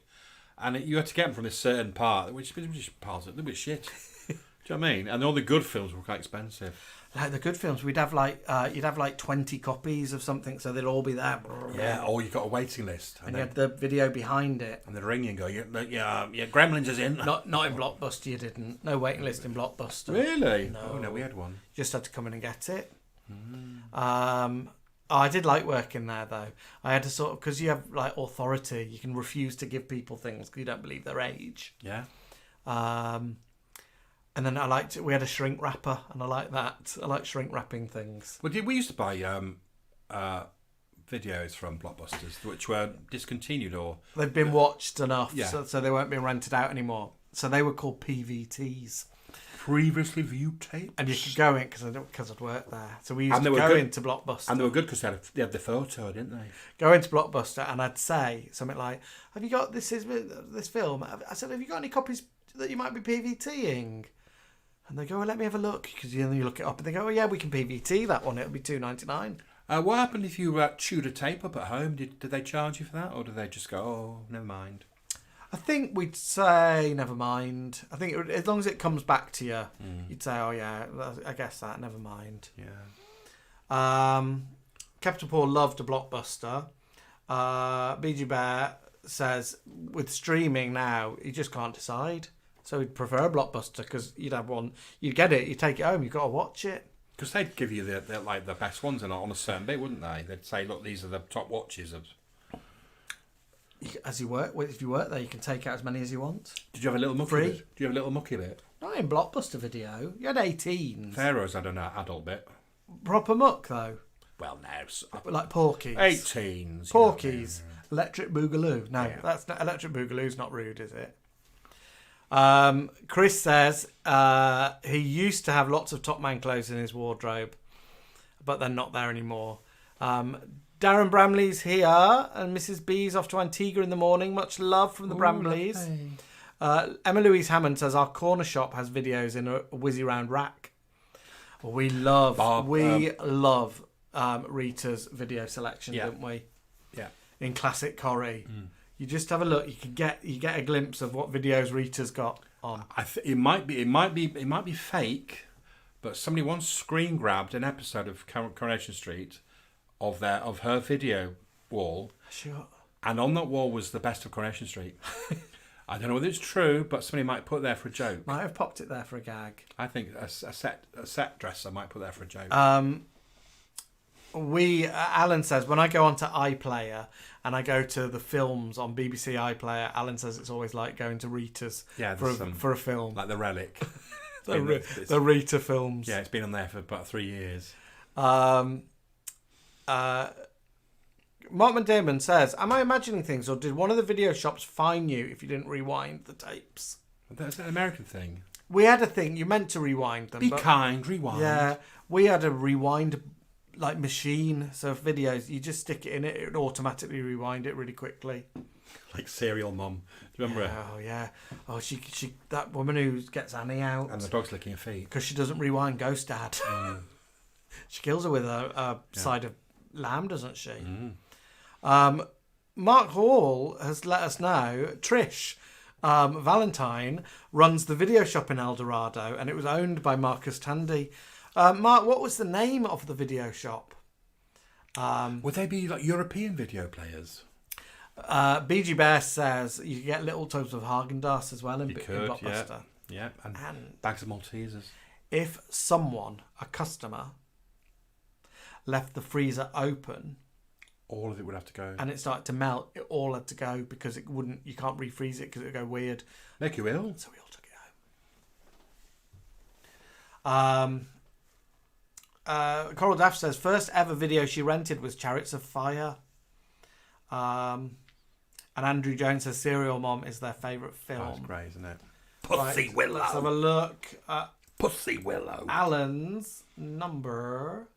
Speaker 11: And you had to get them from this certain part, which parts of it was shit. Do you know what I mean? And all the good films were quite expensive.
Speaker 10: Like the good films, you'd have like 20 copies of something, so they'd all be there.
Speaker 11: Yeah, or you got a waiting list,
Speaker 10: and you had the video behind it,
Speaker 11: and they'd ring you and go, "Yeah, Gremlins is in."
Speaker 10: Not in Blockbuster, you didn't. No waiting list in Blockbuster.
Speaker 11: Really?
Speaker 10: No.
Speaker 11: Oh no, we had one.
Speaker 10: You just had to come in and get it. I did like working there though. I had to sort of, because you have like authority, you can refuse to give people things because you don't believe their age.
Speaker 11: Yeah.
Speaker 10: And then we had a shrink wrapper, and I like that. I like shrink wrapping things.
Speaker 11: Well, we used to buy videos from Blockbusters, which were discontinued or...
Speaker 10: They'd been watched enough,
Speaker 11: yeah.
Speaker 10: so they weren't being rented out anymore. So they were called PVTs.
Speaker 11: Previously viewed tapes.
Speaker 10: And you could go in, because I'd worked there. So we used to go into Blockbuster.
Speaker 11: And they were good because they had the photo, didn't they?
Speaker 10: Go into Blockbuster, and I'd say something like, have you got this film? I said, have you got any copies that you might be PVTing? And they go, well, let me have a look, because you look it up, and they go, oh yeah, we can PVT that one. It'll be $2.99.
Speaker 11: What happened if you chewed a tape up at home? Did they charge you for that, or did they just go, oh, never mind?
Speaker 10: I think we'd say never mind. I think as long as it comes back to you, you'd say, oh yeah, I guess that, never mind.
Speaker 11: Yeah.
Speaker 10: Capital Paul loved a Blockbuster. BG Bear says with streaming now, you just can't decide. So he'd prefer a Blockbuster because you'd have one, you'd get it, you take it home, you've got to watch it.
Speaker 11: Because they'd give you the best ones on a certain bit, wouldn't they? They'd say, look, these are the top watches of.
Speaker 10: If you work there, you can take out as many as you want.
Speaker 11: Did you have a little mucky bit? Do you have a little mucky bit?
Speaker 10: Not in Blockbuster video. You had 18s.
Speaker 11: Pharaoh's had an adult bit.
Speaker 10: Proper muck though.
Speaker 11: Well, no.
Speaker 10: Like Porky's.
Speaker 11: 18s.
Speaker 10: Porky's. Electric Boogaloo. No, that's not Electric Boogaloo's not rude, is it? Chris says he used to have lots of Top Man clothes in his wardrobe, but they're not there anymore. Darren Bramley's here, and Mrs. B's off to Antigua in the morning. Much love from the Bramleys. Emma Louise Hammond says our corner shop has videos in a whizzy round rack. We love Rita's video selection, don't we?
Speaker 11: Yeah.
Speaker 10: In classic Corrie. You just have a look. You get a glimpse of what videos Rita's got on.
Speaker 11: It might be fake, but somebody once screen grabbed an episode of Coronation Street of her video wall.
Speaker 10: Sure.
Speaker 11: And on that wall was the best of Coronation Street. I don't know whether it's true, but somebody might put it there for a joke.
Speaker 10: Might have popped it there for a gag.
Speaker 11: I think a set dresser might put it there for a joke.
Speaker 10: Alan says, when I go onto iPlayer and I go to the films on BBC iPlayer, Alan says it's always like going to Rita's for a film.
Speaker 11: Like The Relic.
Speaker 10: the Rita films.
Speaker 11: Yeah, it's been on there for about 3 years.
Speaker 10: Markman Damon says, am I imagining things, or did one of the video shops fine you if you didn't rewind the tapes?
Speaker 11: That's an American thing.
Speaker 10: We had a thing, you meant to rewind them.
Speaker 11: Be kind, rewind.
Speaker 10: Yeah, we had a rewind machine, so videos, you just stick it in it, it would automatically rewind it really quickly.
Speaker 11: Like Serial Mum. Do you remember her?
Speaker 10: Oh yeah. Oh, she that woman who gets Annie out
Speaker 11: And the dog's licking her feet
Speaker 10: because she doesn't rewind Ghost Dad. She kills her with a side of lamb, doesn't she? Mark Hall has let us know Trish Valentine runs the video shop in El Dorado, and it was owned by Marcus Tandy. Mark, what was the name of the video shop?
Speaker 11: Would they be like European video players?
Speaker 10: BG Bear says you get little tubs of Haagen-Dazs as well in Blockbuster.
Speaker 11: Yeah, and bags of Maltesers.
Speaker 10: If someone, a customer, left the freezer open,
Speaker 11: all of it would have to go,
Speaker 10: and it started to melt, it all had to go because it wouldn't. You can't refreeze it because it would go weird.
Speaker 11: Make you ill.
Speaker 10: So we all took it home. Coral Daft says first ever video she rented was Chariots of Fire. And Andrew Jones says Serial Mom is their favourite film.
Speaker 11: That's great, isn't it?
Speaker 10: Pussy Willow. Let's have a look at
Speaker 11: Pussy Willow.
Speaker 10: Alan's number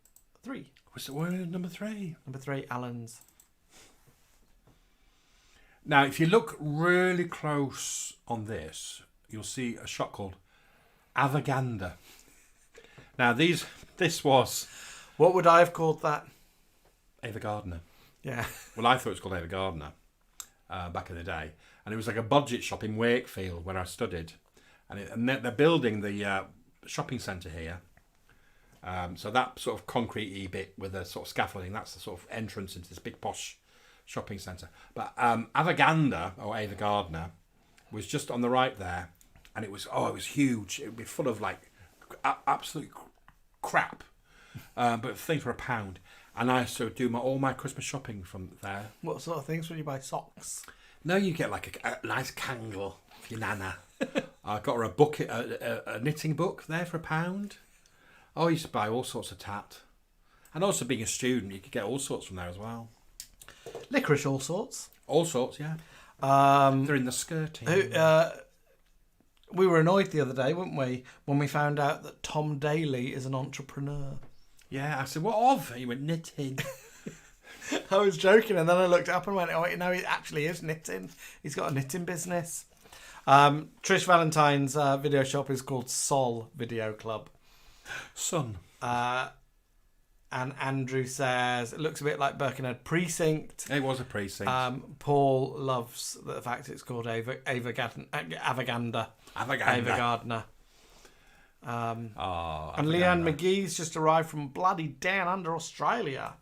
Speaker 10: 3.
Speaker 11: We're in number 3.
Speaker 10: Number 3, Alan's.
Speaker 11: Now, if you look really close on this, you'll see a shop called Avaganda. Now, this was...
Speaker 10: What would I have called that?
Speaker 11: Ava Gardner.
Speaker 10: Yeah.
Speaker 11: Well, I thought it was called Ava Gardner back in the day. And it was like a budget shop in Wakefield where I studied. And they're building the shopping centre here. So that sort of concrete-y bit with a sort of scaffolding, that's the sort of entrance into this big posh shopping centre. But Avaganda, or Ava Gardner, was just on the right there. And it was huge. It would be full of like absolute crap. But things for £1. And I used to do all my Christmas shopping from there.
Speaker 10: What sort of things would you buy? Socks?
Speaker 11: No, you get like a nice Kangle for your nana. I got her a book, a knitting book there for £1. I used to buy all sorts of tat. And also being a student, you could get all sorts from there as well.
Speaker 10: Licorice, all sorts.
Speaker 11: All sorts, yeah. They're in the skirting.
Speaker 10: We were annoyed the other day, weren't we, when we found out that Tom Daly is an entrepreneur.
Speaker 11: Yeah, I said, what of? He went, knitting.
Speaker 10: I was joking, and then I looked up and went, oh, no, he actually is knitting. He's got a knitting business. Trish Valentine's video shop is called Sol Video Club.
Speaker 11: Son.
Speaker 10: And Andrew says, it looks a bit like Birkenhead Precinct.
Speaker 11: It was a precinct.
Speaker 10: Paul loves the fact it's called Avaganda. Ava Gardner. And Leanne McGee's just arrived from bloody down under Australia.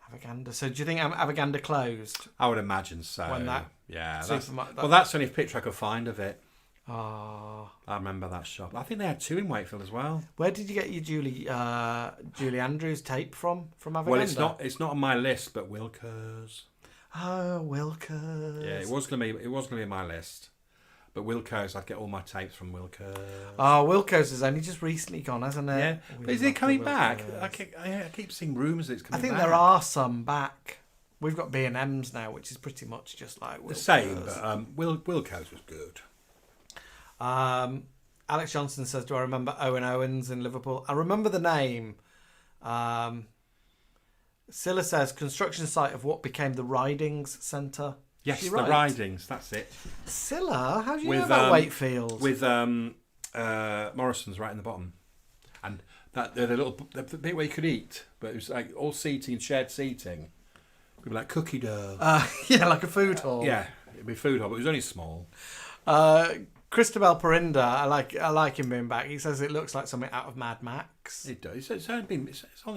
Speaker 10: Avaganda. So do you think Avaganda closed?
Speaker 11: I would imagine so.
Speaker 10: When that
Speaker 11: that's the only picture I could find of it.
Speaker 10: Oh.
Speaker 11: I remember that shop. I think they had 2 in Wakefield as well.
Speaker 10: Where did you get your Julie Andrews tape from Avaganda?
Speaker 11: Well, it's not on my list, but Wilco's.
Speaker 10: Oh, Wilco's.
Speaker 11: Yeah, it was gonna be on my list. But Wilco's, I'd get all my tapes from Wilco's.
Speaker 10: Oh, Wilco's has only just recently gone, hasn't it?
Speaker 11: Yeah. But is it coming back? I keep seeing rumours that it's coming back.
Speaker 10: I think there are some back. We've got B&M's now, which is pretty much just like Wilco's.
Speaker 11: The same, but Wilco's was good.
Speaker 10: Alex Johnson says, do I remember Owen Owens in Liverpool? I remember the name. Scylla says, construction site of what became the Ridings Centre.
Speaker 11: Yes, the Ridings, that's it.
Speaker 10: Scylla? How do you know about Wakefield?
Speaker 11: With Morrison's right in the bottom. And the bit where you could eat, but it was like all seating, shared seating. It would be like cookie dough.
Speaker 10: Yeah, like a food hall.
Speaker 11: Yeah, it'd be a food hall, but it was only small.
Speaker 10: Cristobal Perinda, I like him being back. He says it looks like something out of Mad Max.
Speaker 11: It does. It's on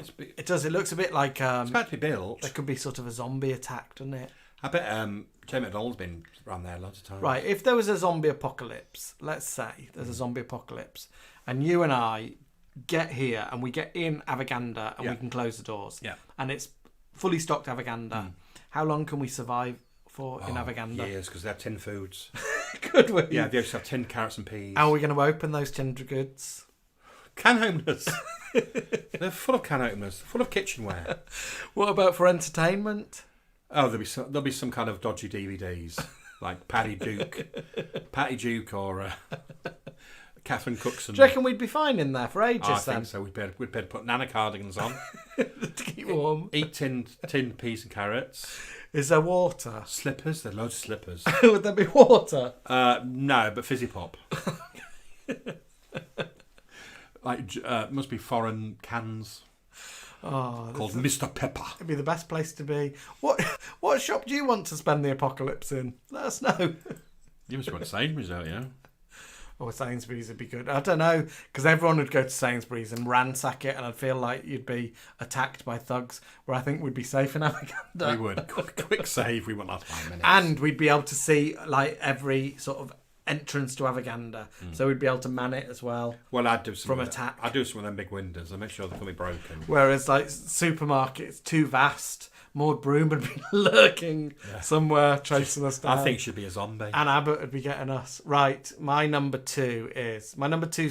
Speaker 11: its bit.
Speaker 10: It does. It looks a bit like
Speaker 11: it's about to be built.
Speaker 10: There could be sort of a zombie attack, doesn't it?
Speaker 11: I bet Jay McDonald's been around there lots of times.
Speaker 10: Right, if there was a zombie apocalypse, let's say there's a zombie apocalypse, and you and I get here and we get in Avaganda and we can close the doors.
Speaker 11: Yeah.
Speaker 10: And it's fully stocked Avaganda. How long can we survive in Avaganda?
Speaker 11: Years, because they have tin foods.
Speaker 10: Could we?
Speaker 11: Yeah, they just have tin carrots and peas.
Speaker 10: How are we going to open those tinned goods?
Speaker 11: Can openers. They're full of can openers, full of kitchenware.
Speaker 10: What about for entertainment?
Speaker 11: Oh, there'll be some kind of dodgy DVDs like Patty Duke or Catherine Cookson.
Speaker 10: Do you reckon we'd be fine in there for ages?
Speaker 11: I think so. We'd better put Nana cardigans on
Speaker 10: to keep warm.
Speaker 11: Eat tin peas and carrots.
Speaker 10: Is there water?
Speaker 11: Slippers? There are loads of slippers.
Speaker 10: Would there be water?
Speaker 11: No, but fizzy pop. Must be foreign cans.
Speaker 10: Oh,
Speaker 11: called Mr. Pepper.
Speaker 10: It'd be the best place to be. What shop do you want to spend the apocalypse in? Let us know.
Speaker 11: You must want Sainsbury's, don't you?
Speaker 10: Or Sainsbury's would be good. I don't know, because everyone would go to Sainsbury's and ransack it, and I'd feel like you'd be attacked by thugs, where I think we'd be safe in Avaganda.
Speaker 11: We would. Quick save, we wouldn't last 5 minutes.
Speaker 10: And we'd be able to see like every sort of entrance to Avaganda, so we'd be able to man it as well.
Speaker 11: Well, I'd do some
Speaker 10: from attack.
Speaker 11: I'd do some of them big windows. I'd make sure they can't be broken.
Speaker 10: Whereas like supermarkets, too vast. Maud Broom would be lurking somewhere, chasing us down.
Speaker 11: I think she'd be a zombie.
Speaker 10: And Abbott would be getting us. Right, my number two is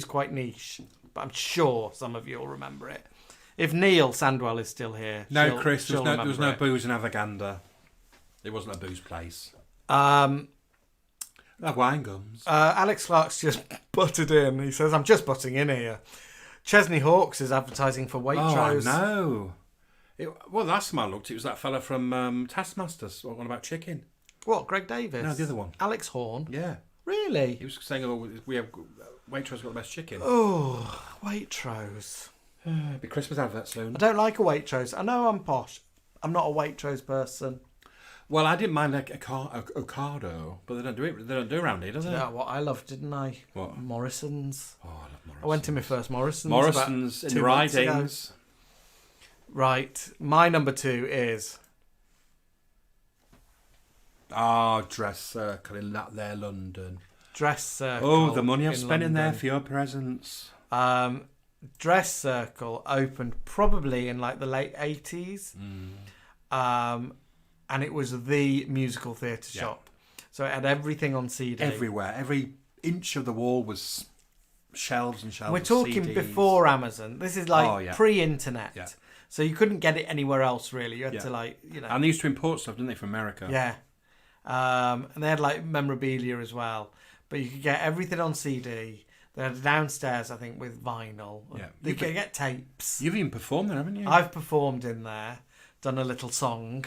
Speaker 10: quite niche, but I'm sure some of you will remember it. If Neil Sandwell is still here,
Speaker 11: no, Chris, there was no booze in Avaganda. It wasn't a booze place.
Speaker 10: Wine
Speaker 11: gums.
Speaker 10: Alex Clark's just butted in. He says, "I'm just butting in here." Chesney Hawkes is advertising for Waitrose.
Speaker 11: Oh, I know. Well, last time I looked, it was that fella from Taskmasters. One about chicken.
Speaker 10: What, Greg Davis?
Speaker 11: No, the other one.
Speaker 10: Alex Horn?
Speaker 11: Yeah.
Speaker 10: Really?
Speaker 11: He was saying, we have Waitrose got the best chicken.
Speaker 10: Oh, Waitrose.
Speaker 11: Be Christmas advert soon.
Speaker 10: I don't like a Waitrose. I know I'm posh. I'm not a Waitrose person.
Speaker 11: Well, I didn't mind like Ocado, but they don't do it. They don't do around here, do they?
Speaker 10: Yeah, what I loved, didn't I?
Speaker 11: What?
Speaker 10: Morrison's.
Speaker 11: Oh, I love Morrison's.
Speaker 10: I went to my first Morrison's.
Speaker 11: Morrison's in the Ridings.
Speaker 10: Right, my number two is...
Speaker 11: Dress Circle in that there London.
Speaker 10: Dress Circle.
Speaker 11: Oh, the money I'm spending
Speaker 10: London.
Speaker 11: there for your presents.
Speaker 10: Dress Circle opened probably in like the late 80s. And it was the musical theatre shop. So it had everything on CD.
Speaker 11: Everywhere. Every inch of the wall was shelves and shelves.
Speaker 10: We're talking
Speaker 11: of CDs.
Speaker 10: Before Amazon. This is like pre-internet.
Speaker 11: Yeah.
Speaker 10: So you couldn't get it anywhere else, really. You had to
Speaker 11: And they used to import stuff, didn't they, from America?
Speaker 10: Yeah. And they had like memorabilia as well. But you could get everything on CD. They had downstairs, I think, with vinyl.
Speaker 11: Yeah.
Speaker 10: You could get tapes.
Speaker 11: You've even performed there, haven't you?
Speaker 10: I've performed in there. Done a little song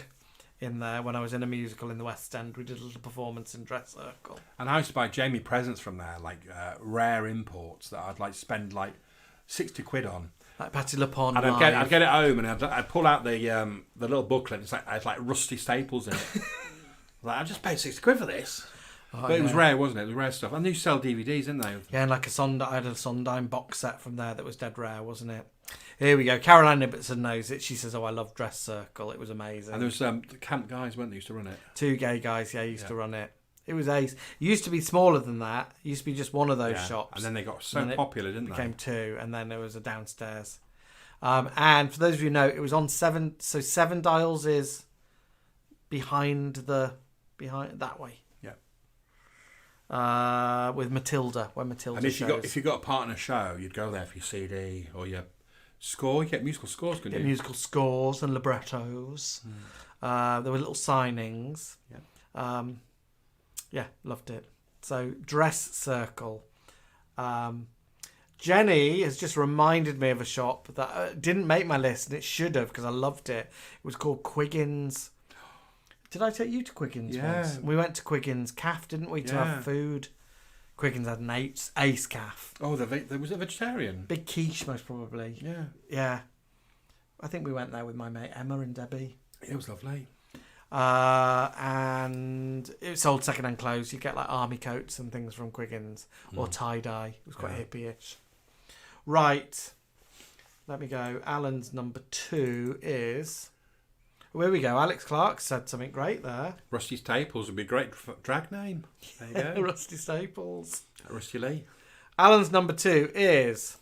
Speaker 10: in there when I was in a musical in the West End. We did a little performance in Dress Circle.
Speaker 11: And I used to buy Jamie presents from there, like rare imports that I'd like spend like 60 quid on.
Speaker 10: Like Patti LuPone.
Speaker 11: And I'd get it home and I'd pull out the little booklet. It's like I had like rusty staples in it. Like I just paid 60 quid for this. But it was rare, wasn't it? It was rare stuff. And they used to sell DVDs, didn't they?
Speaker 10: Yeah, and like I had a Sondheim box set from there that was dead rare, wasn't it? Here we go. Caroline Ibbotson knows it. She says, "Oh, I love Dress Circle. It was amazing."
Speaker 11: And there was the camp guys, weren't they, used to run it?
Speaker 10: Two gay guys, used to run it. It was ace. It used to be smaller than that. It used to be just one of those shops.
Speaker 11: And then they got so popular, didn't they?
Speaker 10: Became two, and then there was a downstairs. And for those of you who know, it was on 7. So 7 Dials is behind that way.
Speaker 11: Yeah.
Speaker 10: With Matilda, when Matilda.
Speaker 11: And
Speaker 10: shows.
Speaker 11: if you got a partner show, you'd go there for your CD or your score. You get musical scores, couldn't you?
Speaker 10: Get musical scores and librettos. There were little signings. Yeah. Loved it. So Dress Circle. Jenny has just reminded me of a shop that didn't make my list, and it should have because I loved it. It was called Quiggins. Did I take you to Quiggins once? We went to Quiggins Calf, didn't we, to have food? Quiggins had an ace calf.
Speaker 11: Oh, there was a vegetarian?
Speaker 10: Big quiche, most probably.
Speaker 11: Yeah.
Speaker 10: Yeah. I think we went there with my mate Emma and Debbie.
Speaker 11: It was lovely.
Speaker 10: And it sold second-hand clothes. You get like army coats and things from Quiggins or tie-dye. It was quite hippie-ish. Right. Let me go. Alan's number 2 is... Where we go. Alex Clark said something great there.
Speaker 11: Rusty Staples would be a great drag name. There you go.
Speaker 10: Rusty Staples.
Speaker 11: Rusty Lee.
Speaker 10: Alan's number 2 is...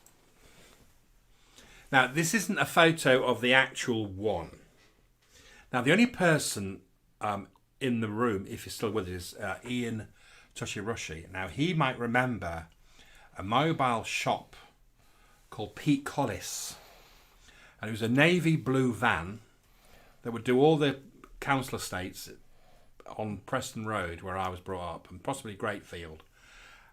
Speaker 11: Now, this isn't a photo of the actual one. Now, the only person in the room, if you're still with us, is Ian Toshirushi. Now, he might remember a mobile shop called Pete Collis. And it was a navy blue van that would do all the council estates on Preston Road, where I was brought up, and possibly Greatfield.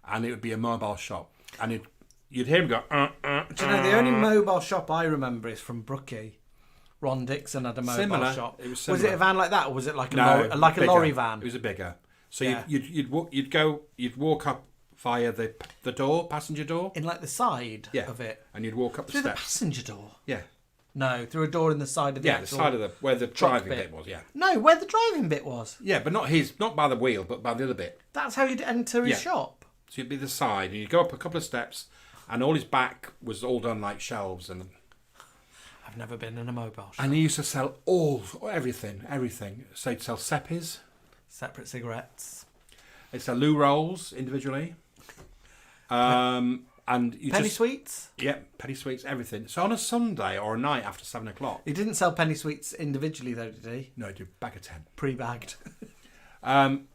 Speaker 11: And it would be a mobile shop. And you'd hear him go,
Speaker 10: Do you know, the only mobile shop I remember is from Brookie, Ron Dixon had a mobile
Speaker 11: Similar.
Speaker 10: shop.
Speaker 11: It was
Speaker 10: Was
Speaker 11: similar.
Speaker 10: it a van like that, or was it like a
Speaker 11: No,
Speaker 10: lorry, like
Speaker 11: bigger.
Speaker 10: a lorry van?
Speaker 11: It was a bigger. So
Speaker 10: Yeah.
Speaker 11: you'd walk up via the door, passenger door,
Speaker 10: in like the side
Speaker 11: Yeah.
Speaker 10: of it.
Speaker 11: and you'd walk up the
Speaker 10: Through the
Speaker 11: steps.
Speaker 10: passenger door?
Speaker 11: Yeah,
Speaker 10: No, through a door in the side of the
Speaker 11: yeah, the
Speaker 10: actual
Speaker 11: side of where the
Speaker 10: truck
Speaker 11: driving bit was. Yeah,
Speaker 10: No, where the driving bit was.
Speaker 11: yeah, but not by the wheel, but by the other bit.
Speaker 10: That's how you'd enter his
Speaker 11: Yeah.
Speaker 10: shop.
Speaker 11: So you'd be the side, and you'd go up a couple of steps, and all his back was all done like shelves, and
Speaker 10: I've never been in a mobile shop.
Speaker 11: he used to sell everything. So he'd sell Seppis,
Speaker 10: Separate cigarettes.
Speaker 11: he'd sell loo rolls individually, and you
Speaker 10: Penny
Speaker 11: just
Speaker 10: sweets?
Speaker 11: yeah, penny sweets, everything. So on a Sunday or a night after 7 o'clock,
Speaker 10: He didn't sell penny sweets individually though, did he?
Speaker 11: no, he'd do a bag of 10.
Speaker 10: Pre-bagged.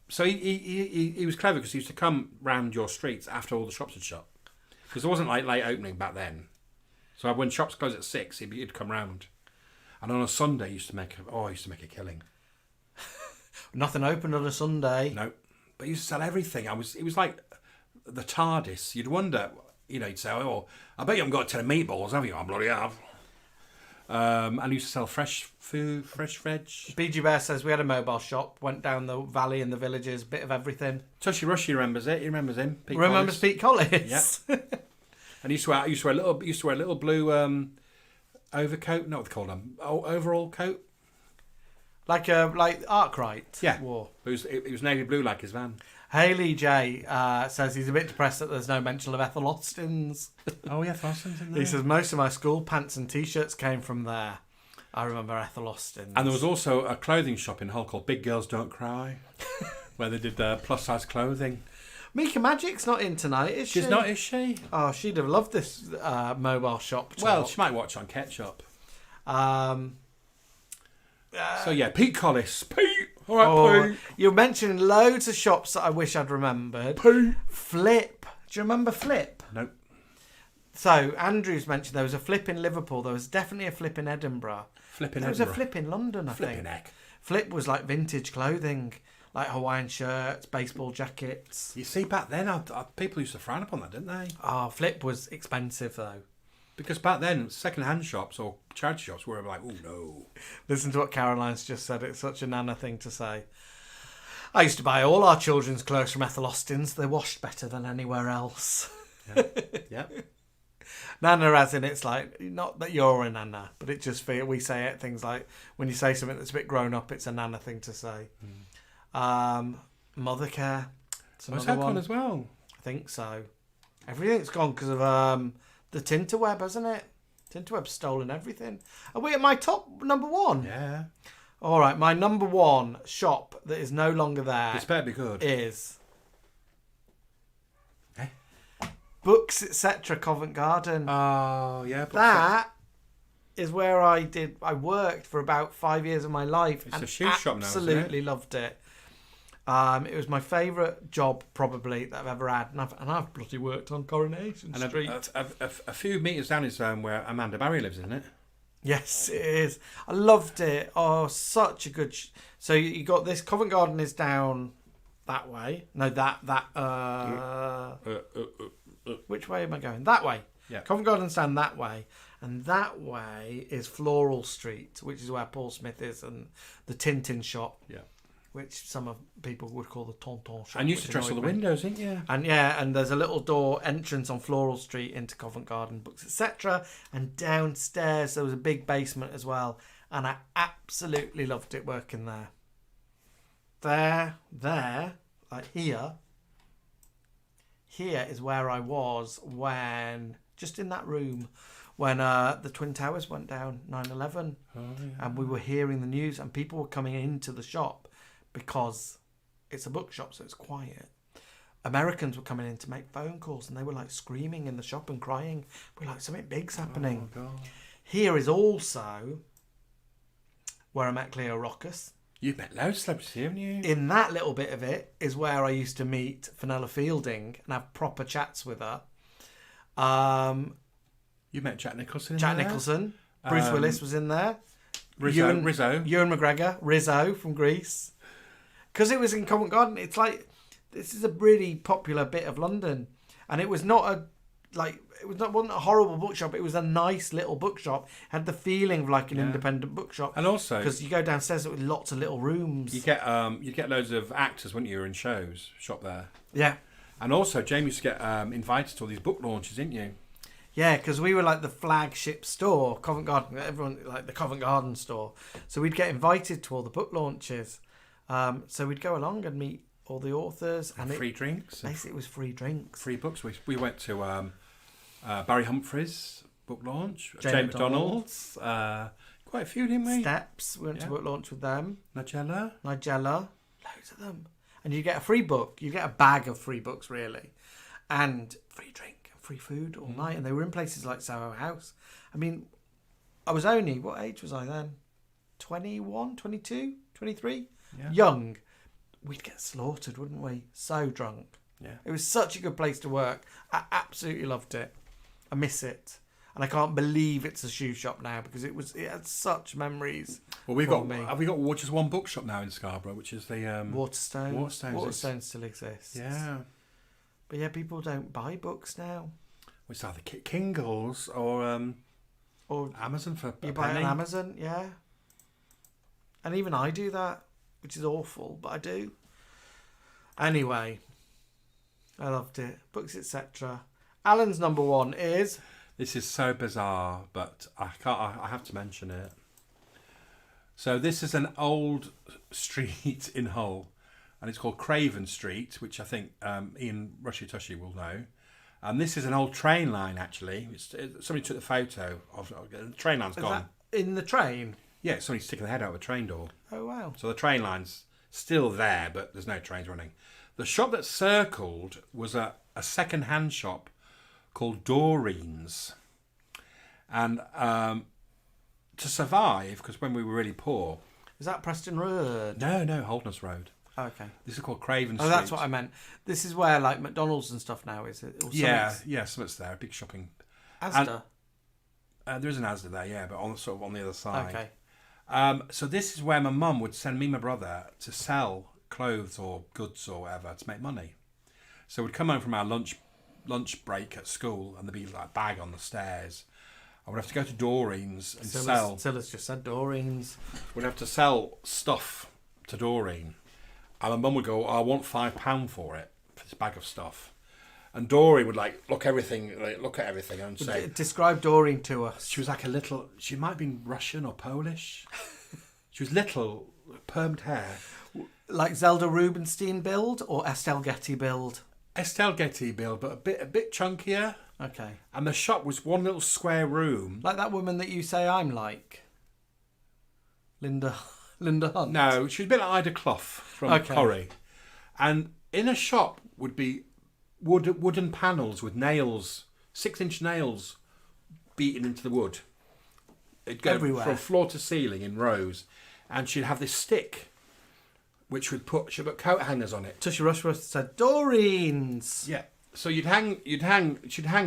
Speaker 11: So he was clever because he used to come round your streets after all the shops had shut, because there wasn't like late opening back then. So when shops closed at 6, he'd come round, and on a Sunday he used to make a killing.
Speaker 10: Nothing open on a Sunday.
Speaker 11: No, but he used to sell everything. It was like the TARDIS. You'd wonder, he'd say, "Oh, I bet you haven't got a tin of meatballs, have you?" I bloody have. And he used to sell fresh food, fresh veg.
Speaker 10: BG Bear says we had a mobile shop, went down the valley in the villages, bit of everything.
Speaker 11: Tushy Rushy remembers it. He remembers him. Pete
Speaker 10: Remembers
Speaker 11: Collis.
Speaker 10: Pete Collis?
Speaker 11: Yeah. And he used to wear a little blue overcoat. Not what they call them. Overall coat.
Speaker 10: like Arkwright.
Speaker 11: Yeah.
Speaker 10: Wore.
Speaker 11: It was navy blue like his van.
Speaker 10: Haley J says he's a bit depressed that there's no mention of Ethel Austin's.
Speaker 11: Oh yeah, Ethel Austin's in there.
Speaker 10: He says most of my school pants and t-shirts came from there. I remember Ethel Austin's.
Speaker 11: And there was also a clothing shop in Hull called Big Girls Don't Cry, where they did plus size clothing.
Speaker 10: Mika Magic's not in tonight, is she?
Speaker 11: She's not, is she?
Speaker 10: Oh, she'd have loved this mobile shop talk.
Speaker 11: Well, she might watch on Ketchup. So yeah, Pete Collis. Pete! All right, Pete.
Speaker 10: You're mentioning loads of shops that I wish I'd remembered.
Speaker 11: Pete.
Speaker 10: Flip. Do you remember Flip?
Speaker 11: Nope.
Speaker 10: So, Andrew's mentioned there was a Flip in Liverpool. There was definitely a Flip in Edinburgh.
Speaker 11: There
Speaker 10: was a Flip in London, I think.
Speaker 11: Flipping heck.
Speaker 10: Flip was like vintage clothing, like Hawaiian shirts, baseball jackets.
Speaker 11: You see, back then, people used to frown upon that, didn't they?
Speaker 10: Oh, Flip was expensive, though.
Speaker 11: Because back then, second-hand shops or charity shops were like, oh, no.
Speaker 10: Listen to what Caroline's just said. It's such a Nana thing to say. I used to buy all our children's clothes from Ethel Austin's. They're washed better than anywhere else.
Speaker 11: Yeah.
Speaker 10: Nana, as in, it's like, not that you're a Nana, but it just we say it, things like, when you say something that's a bit grown up, it's a Nana thing to say. Mother Care.
Speaker 11: Was that gone as well?
Speaker 10: I think so. Everything's gone because of the Tinterweb, hasn't it? Tinterweb's stolen everything. Are we at my top number one?
Speaker 11: Yeah.
Speaker 10: All right, my number one shop that is no longer there.
Speaker 11: This better be good.
Speaker 10: Is Books, etc. Covent Garden.
Speaker 11: Oh, yeah.
Speaker 10: That is where I worked for about 5 years of my life.
Speaker 11: It's
Speaker 10: and
Speaker 11: a shoe shop now, isn't it?
Speaker 10: absolutely loved it. It was my favourite job probably that I've ever had, and I've bloody worked on Coronation Street.
Speaker 11: A few metres down is where Amanda Barry lives, isn't it?
Speaker 10: Yes, it is. I loved it. Oh, such a good. So you got this. Covent Garden is down that way. No, which way am I going? That way.
Speaker 11: Yeah.
Speaker 10: Covent Garden's down that way, and that way is Floral Street, which is where Paul Smith is, and the Tintin shop.
Speaker 11: Yeah.
Speaker 10: Which some people would call the Tonton shop.
Speaker 11: And you used to dress all the windows, didn't you?
Speaker 10: And there's a little door entrance on Floral Street into Covent Garden, Books, etc. And downstairs there was a big basement as well, and I absolutely loved it working there. There, like here is where I was when, just in that room, when the Twin Towers went down, 9/11, and we were hearing the news, and people were coming into the shop. Because it's a bookshop, so it's quiet. Americans were coming in to make phone calls, and they were like screaming in the shop and crying. We're like, something big's happening.
Speaker 11: Oh, God.
Speaker 10: Here is also where I met Cleo Rockus.
Speaker 11: You've met loads of celebrities, haven't you?
Speaker 10: In that little bit of it is where I used to meet Fenella Fielding and have proper chats with her.
Speaker 11: You met Jack Nicholson.
Speaker 10: Jack Nicholson. Bruce Willis was in there.
Speaker 11: Rizzo.
Speaker 10: Ewan McGregor. Rizzo from Greece. Because it was in Covent Garden, it's like, this is a really popular bit of London. And it was not like wasn't a horrible bookshop. It was a nice little bookshop. Had the feeling of like an independent bookshop.
Speaker 11: And also,
Speaker 10: because you go downstairs with lots of little rooms.
Speaker 11: You get loads of actors, wouldn't you, in shows shop there?
Speaker 10: Yeah.
Speaker 11: And also, Jamie used to get invited to all these book launches, didn't you?
Speaker 10: Yeah, because we were like the flagship store, Covent Garden. Everyone like the Covent Garden store. So we'd get invited to all the book launches. So we'd go along and meet all the authors and
Speaker 11: free drinks.
Speaker 10: Basically, it was free drinks,
Speaker 11: free books. We went to Barry Humphrey's book launch,
Speaker 10: Jane
Speaker 11: McDonald's, quite a few, didn't we?
Speaker 10: Steps. We went to book launch with them.
Speaker 11: Nigella,
Speaker 10: loads of them. And you get a free book. You get a bag of free books, really, and free drink and free food all night. And they were in places like Soho House. I mean, I was only, what age was I then? 21, 22, 23?
Speaker 11: Yeah.
Speaker 10: Young. We'd get slaughtered, wouldn't we? So drunk.
Speaker 11: Yeah.
Speaker 10: It was such a good place to work. I absolutely loved it. I miss it. And I can't believe it's a shoe shop now because it had such memories.
Speaker 11: Well, have we got just one bookshop now in Scarborough, which is the
Speaker 10: Waterstones.
Speaker 11: Waterstones
Speaker 10: still exists.
Speaker 11: Yeah.
Speaker 10: But yeah, people don't buy books now.
Speaker 11: It's either Kindles or Amazon for
Speaker 10: you buy it on Amazon, yeah. And even I do that, which is awful, but I do. Anyway, I loved it. Books, etc. Alan's number one is...
Speaker 11: This is so bizarre, but I have to mention it. So this is an old street in Hull, and it's called Craven Street, which I think Ian Rushy Tushy will know. And this is an old train line, actually. Somebody took the photo of the train line's gone.
Speaker 10: That in the train?
Speaker 11: Yeah, somebody's sticking their head out of a train door.
Speaker 10: Oh, wow.
Speaker 11: So the train line's still there, but there's no trains running. The shop that circled was a second-hand shop called Doreen's. And to survive, because when we were really poor...
Speaker 10: Is that Preston Road?
Speaker 11: No, Holderness Road.
Speaker 10: Okay.
Speaker 11: This is called Craven Street.
Speaker 10: Oh, that's what I meant. This is where like McDonald's and stuff now, is it? Or
Speaker 11: yeah, something's there. A big shopping.
Speaker 10: Asda?
Speaker 11: There is an Asda there, yeah, but on the other side.
Speaker 10: Okay.
Speaker 11: So this is where my mum would send me and my brother to sell clothes or goods or whatever to make money. So we'd come home from our lunch break at school and there'd be like a bag on the stairs. I would have to go to Doreen's and sell.
Speaker 10: Silas just said Doreen's.
Speaker 11: We'd have to sell stuff to Doreen. And my mum would go, I want £5 for this bag of stuff. And Doreen would look at everything and say...
Speaker 10: Describe Doreen to us.
Speaker 11: She was like she might have been Russian or Polish. She was little, permed hair.
Speaker 10: Like Zelda Rubinstein build or Estelle Getty build?
Speaker 11: Estelle Getty build, but a bit chunkier.
Speaker 10: Okay.
Speaker 11: And the shop was one little square room.
Speaker 10: Like that woman that you say I'm like? Linda Hunt?
Speaker 11: No, she was a bit like Ida Clough from Corrie. And in a shop would be wooden panels with nails, 6-inch nails beaten into the wood. It'd go
Speaker 10: everywhere
Speaker 11: from floor to ceiling in rows. And she'd have this stick which she'd put coat hangers on it.
Speaker 10: Tushy Rushworth said Doreen's.
Speaker 11: Yeah. So she'd hang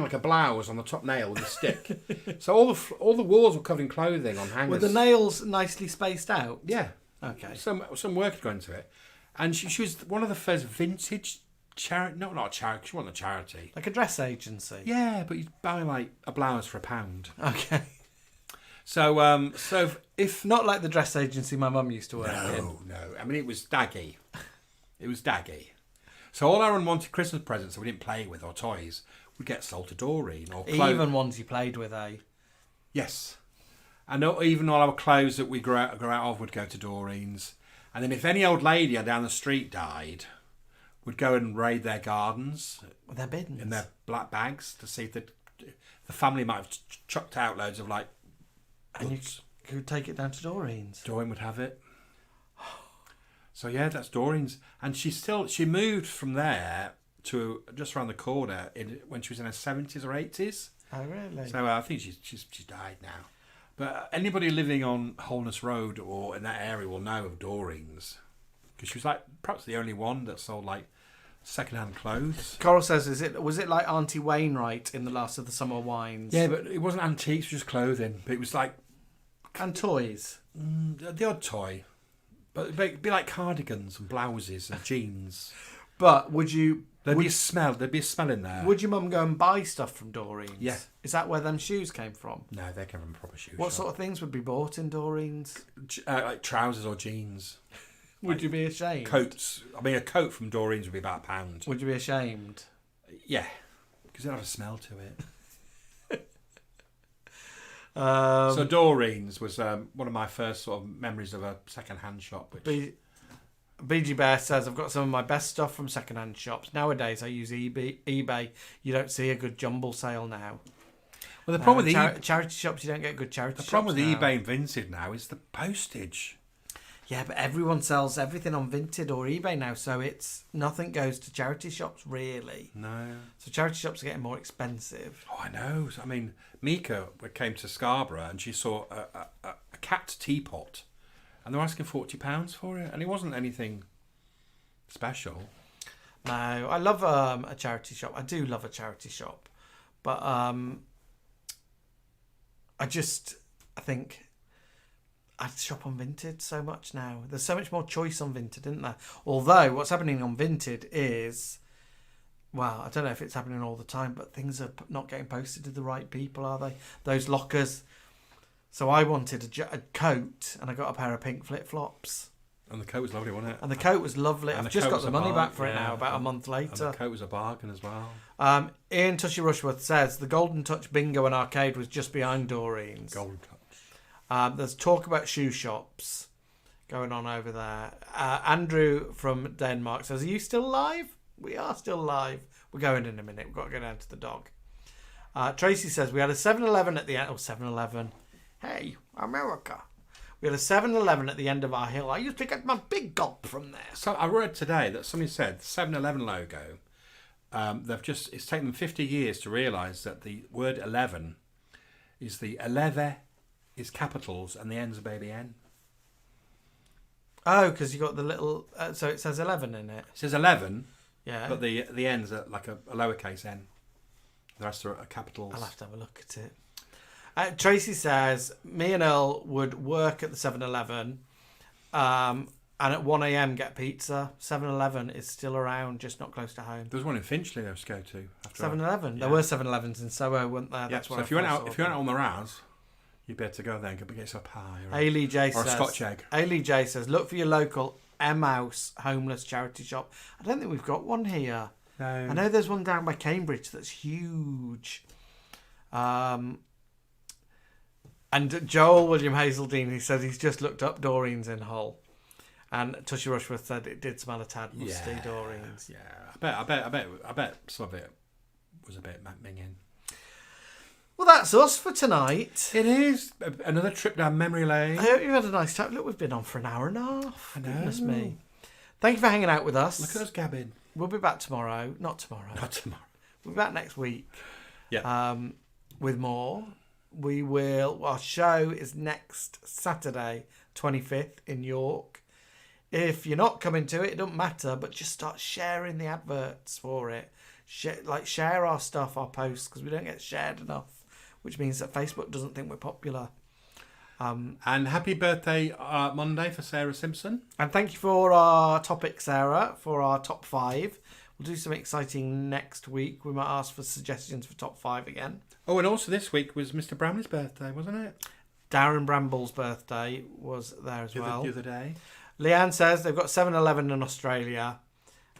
Speaker 11: like a blouse on the top nail with a stick. So all the walls were covered in clothing on hangers.
Speaker 10: Were the nails nicely spaced out?
Speaker 11: Yeah.
Speaker 10: Okay.
Speaker 11: Some work had gone into it, and she was one of the first vintage charity. No, not a charity. She wasn't a charity.
Speaker 10: Like a dress agency.
Speaker 11: Yeah, but you'd buy like a blouse for £1.
Speaker 10: Okay.
Speaker 11: So if
Speaker 10: not like the dress agency my mum used to work in.
Speaker 11: No. I mean, it was daggy. So all our unwanted Christmas presents that we didn't play with or toys would get sold to Doreen or
Speaker 10: even ones you played with, eh?
Speaker 11: Yes. And even all our clothes that we grew out of would go to Doreen's. And then if any old lady down the street died, we'd go and raid their gardens
Speaker 10: with their bins
Speaker 11: in their black bags to see if the family might have chucked out loads of like.
Speaker 10: And you could take it down to Doreen's.
Speaker 11: Doreen would have it. So yeah, that's Doreen's, and she moved from there to just around the corner when she was in her 70s or 80s.
Speaker 10: Oh really?
Speaker 11: So I think she's died now. But anybody living on Holness Road or in that area will know of Doreen's because she was like perhaps the only one that sold like second-hand clothes.
Speaker 10: Coral says, was it like Auntie Wainwright in The Last of the Summer Wines?
Speaker 11: Yeah, but it wasn't antiques, it was just clothing. But it was like
Speaker 10: and toys.
Speaker 11: The odd toy. But it'd be like cardigans and blouses and jeans.
Speaker 10: But would you
Speaker 11: There'd be a smell in there.
Speaker 10: Would your mum go and buy stuff from Doreen's?
Speaker 11: Yeah.
Speaker 10: Is that where them shoes came from?
Speaker 11: No, they came from a proper shoe
Speaker 10: What
Speaker 11: shop.
Speaker 10: sort of things would be bought in Doreen's?
Speaker 11: Like trousers or jeans.
Speaker 10: Would you be ashamed?
Speaker 11: Coats. I mean, a coat from Doreen's would be about £1.
Speaker 10: Would you be ashamed?
Speaker 11: Yeah, because it'd have a smell to it.
Speaker 10: So
Speaker 11: Doreen's was one of my first sort of memories of a second-hand shop. Which
Speaker 10: BG Bear says, I've got some of my best stuff from second-hand shops. Nowadays, I use eBay. You don't see a good jumble sale now.
Speaker 11: Well, the problem with
Speaker 10: charity shops, you don't get good charity shops.
Speaker 11: The problem with
Speaker 10: now.
Speaker 11: eBay and Vinted now is the postage.
Speaker 10: Yeah, but everyone sells everything on Vinted or eBay now, so nothing goes to charity shops, really.
Speaker 11: No.
Speaker 10: So charity shops are getting more expensive.
Speaker 11: Oh, I know. I mean, Mika came to Scarborough and she saw a cat teapot and they were asking £40 for it, and it wasn't anything special.
Speaker 10: No, I love a charity shop. I do love a charity shop. But I think I'd shop on Vinted so much now. There's so much more choice on Vinted, isn't there? Although what's happening on Vinted is, well, I don't know if it's happening all the time, but things are not getting posted to the right people, are they? Those lockers. So I wanted a coat and I got a pair of pink flip-flops.
Speaker 11: And the coat was lovely, wasn't it?
Speaker 10: And the coat was lovely.
Speaker 11: And
Speaker 10: I've just got the money back for it
Speaker 11: yeah.
Speaker 10: now, about a month later.
Speaker 11: And the coat was a bargain as well.
Speaker 10: Ian Tushy Rushworth says, the Golden Touch Bingo and Arcade was just behind Doreen's.
Speaker 11: Golden Touch.
Speaker 10: There's talk about shoe shops going on over there. Andrew from Denmark says, are you still live? We are still live. We're going in a minute. We've got to go down to the dog. Tracy says, we had a 7-Eleven at the end. Oh, 7-Eleven. Hey, America. We had a 7-Eleven at the end of our hill. I used to get my big gulp from there.
Speaker 11: So I read today that somebody said the 7-Eleven logo, it's taken them 50 years to realise that the word 11 is the 11 is capitals and the N's a baby N.
Speaker 10: Oh, because you got the little, so it says 11 in it.
Speaker 11: It says 11,
Speaker 10: yeah,
Speaker 11: but the N's are like a lowercase n. The rest are capitals.
Speaker 10: I'll have to have a look at it. Tracy says, me and Earl would work at the 7-Eleven and at 1 a.m. get pizza. 7-Eleven is still around, just not close to home.
Speaker 11: There was one in Finchley I used to go to.
Speaker 10: 7-Eleven?
Speaker 11: Yeah.
Speaker 10: There were 7-Elevens in Soho, weren't there?
Speaker 11: Yeah,
Speaker 10: That's
Speaker 11: so
Speaker 10: where
Speaker 11: if you went out on the Raz, you'd be able to go there and get yourself a pie or a Scotch egg.
Speaker 10: Ailey J says, look for your local Emmaus homeless charity shop. I don't think we've got one here.
Speaker 11: No.
Speaker 10: I know there's one down by Cambridge that's huge. And Joel William Hazeldine, he said he's just looked up Doreen's in Hull. And Tushy Rushworth said it did smell a tad musty, Doreen's.
Speaker 11: Yeah, I bet some of it was a bit minging.
Speaker 10: Well, that's us for tonight.
Speaker 11: It is another trip down memory lane.
Speaker 10: I hope you had a nice time. Look, we've been on for an hour and a half.
Speaker 11: I know.
Speaker 10: Goodness me. Thank you for hanging out with us.
Speaker 11: Look at us gabbing.
Speaker 10: We'll be back tomorrow. Not tomorrow. We'll be back next week.
Speaker 11: Yeah.
Speaker 10: With more. Our show is next Saturday, 25th in York. If you're not coming to it doesn't matter, but just start sharing the adverts for it. Share our stuff, our posts, because we don't get shared enough, which means that Facebook doesn't think we're popular.
Speaker 11: And happy birthday Monday for Sarah Simpson.
Speaker 10: And thank you for our topic, Sarah, for our top 5. We'll do something exciting next week. We might ask for suggestions for top 5 again.
Speaker 11: Oh, and also this week was Mr. Bramley's birthday, wasn't it?
Speaker 10: Darren Bramble's birthday was there as well.
Speaker 11: The other day.
Speaker 10: Leanne says they've got 7-Eleven in Australia.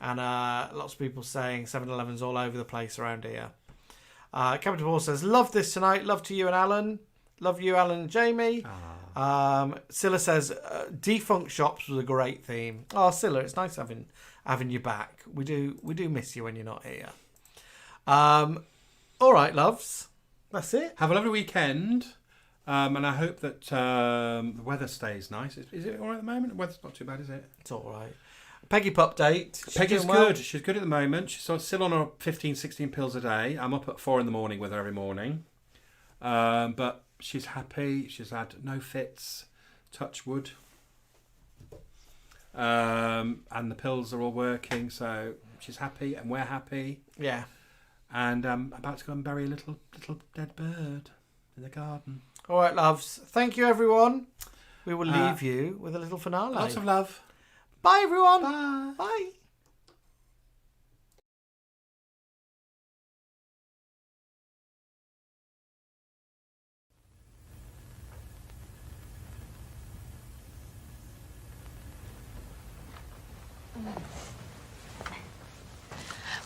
Speaker 10: And lots of people saying 7-Eleven's all over the place around here. Captain Paul says, love this tonight. Love to you and Alan. Love you, Alan and Jamie. Scylla says, defunct shops was a great theme. Oh, Scylla, it's nice having you back. We do miss you when you're not here. All right, loves. That's it.
Speaker 11: Have a lovely weekend. And I hope that the weather stays nice. Is it all right at the moment? The weather's not too bad, is it?
Speaker 10: It's all right. Peggy update.
Speaker 11: Peggy's good. She's good at the moment. She's still on her 15, 16 pills a day. I'm up at 4 a.m. with her every morning. But she's happy. She's had no fits. Touch wood. And the pills are all working. So she's happy and we're happy.
Speaker 10: Yeah.
Speaker 11: And I'm about to go and bury a little dead bird in the garden.
Speaker 10: All right, loves. Thank you, everyone. We will leave you with a little finale.
Speaker 11: Lots of love.
Speaker 10: Bye, everyone. Bye.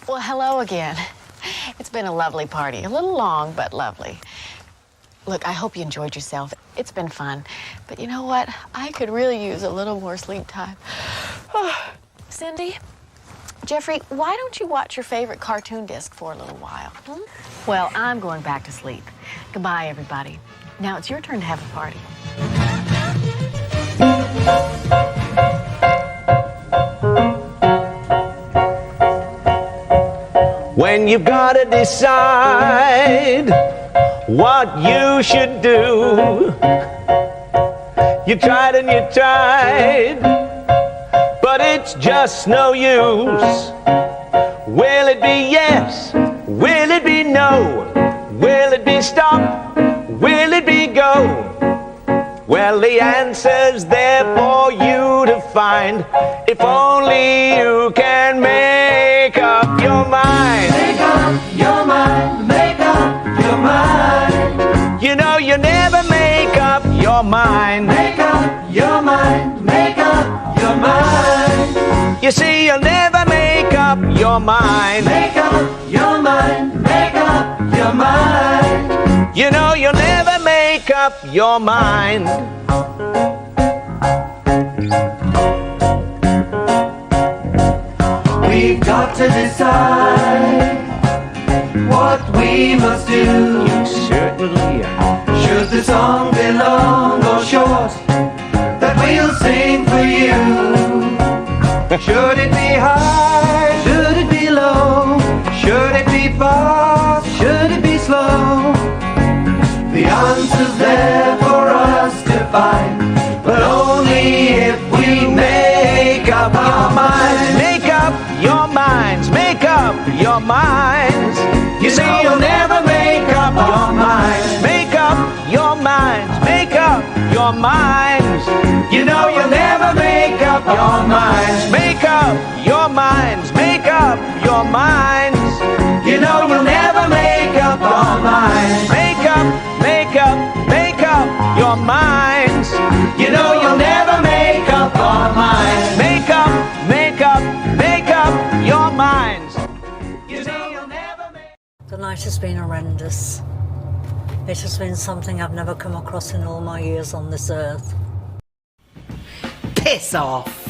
Speaker 5: Well, hello again. It's been a lovely party. A little long, but lovely. Look, I hope you enjoyed yourself. It's been fun. But you know what? I could really use a little more sleep time. Cindy, Jeffrey, why don't you watch your favorite cartoon disc for a little while? Well, I'm going back to sleep. Goodbye, everybody. Now it's your turn to have a party.
Speaker 2: When you've got to decide what you should do, you tried and you tried, but it's just no use. Will it be yes? Will it be no? Will it be stop? Will it be go? Well, the answer's there for you to find, if only you can make up your mind.
Speaker 8: Make up your mind, make up your mind.
Speaker 2: You know you never make up your mind.
Speaker 8: Make up your mind, make up your mind.
Speaker 2: You see, you'll never make up your mind.
Speaker 8: Make up your mind, make up your mind.
Speaker 2: You know you'll never make up your mind.
Speaker 8: We've got to decide what we must do.
Speaker 2: You certainly are.
Speaker 8: Should the song be long or short, that we'll sing for you? Should it be high? Should it be low? Should it be fast? Should it be slow? The answer's there for us to find, but only if we make up our minds.
Speaker 2: Make up your minds, make up your minds. You see, you'll never make up your minds. Make up your minds, make up your minds. You know you'll never make up your minds. Make up your minds, make up your minds. You know you'll never make up your minds. Make up, make up, make up your minds. You know you'll never make up your minds. Make up, make up, make up your minds. You know you'll never make.
Speaker 22: The night has been horrendous. It has been something I've never come across in all my years on this earth.
Speaker 10: Piss off!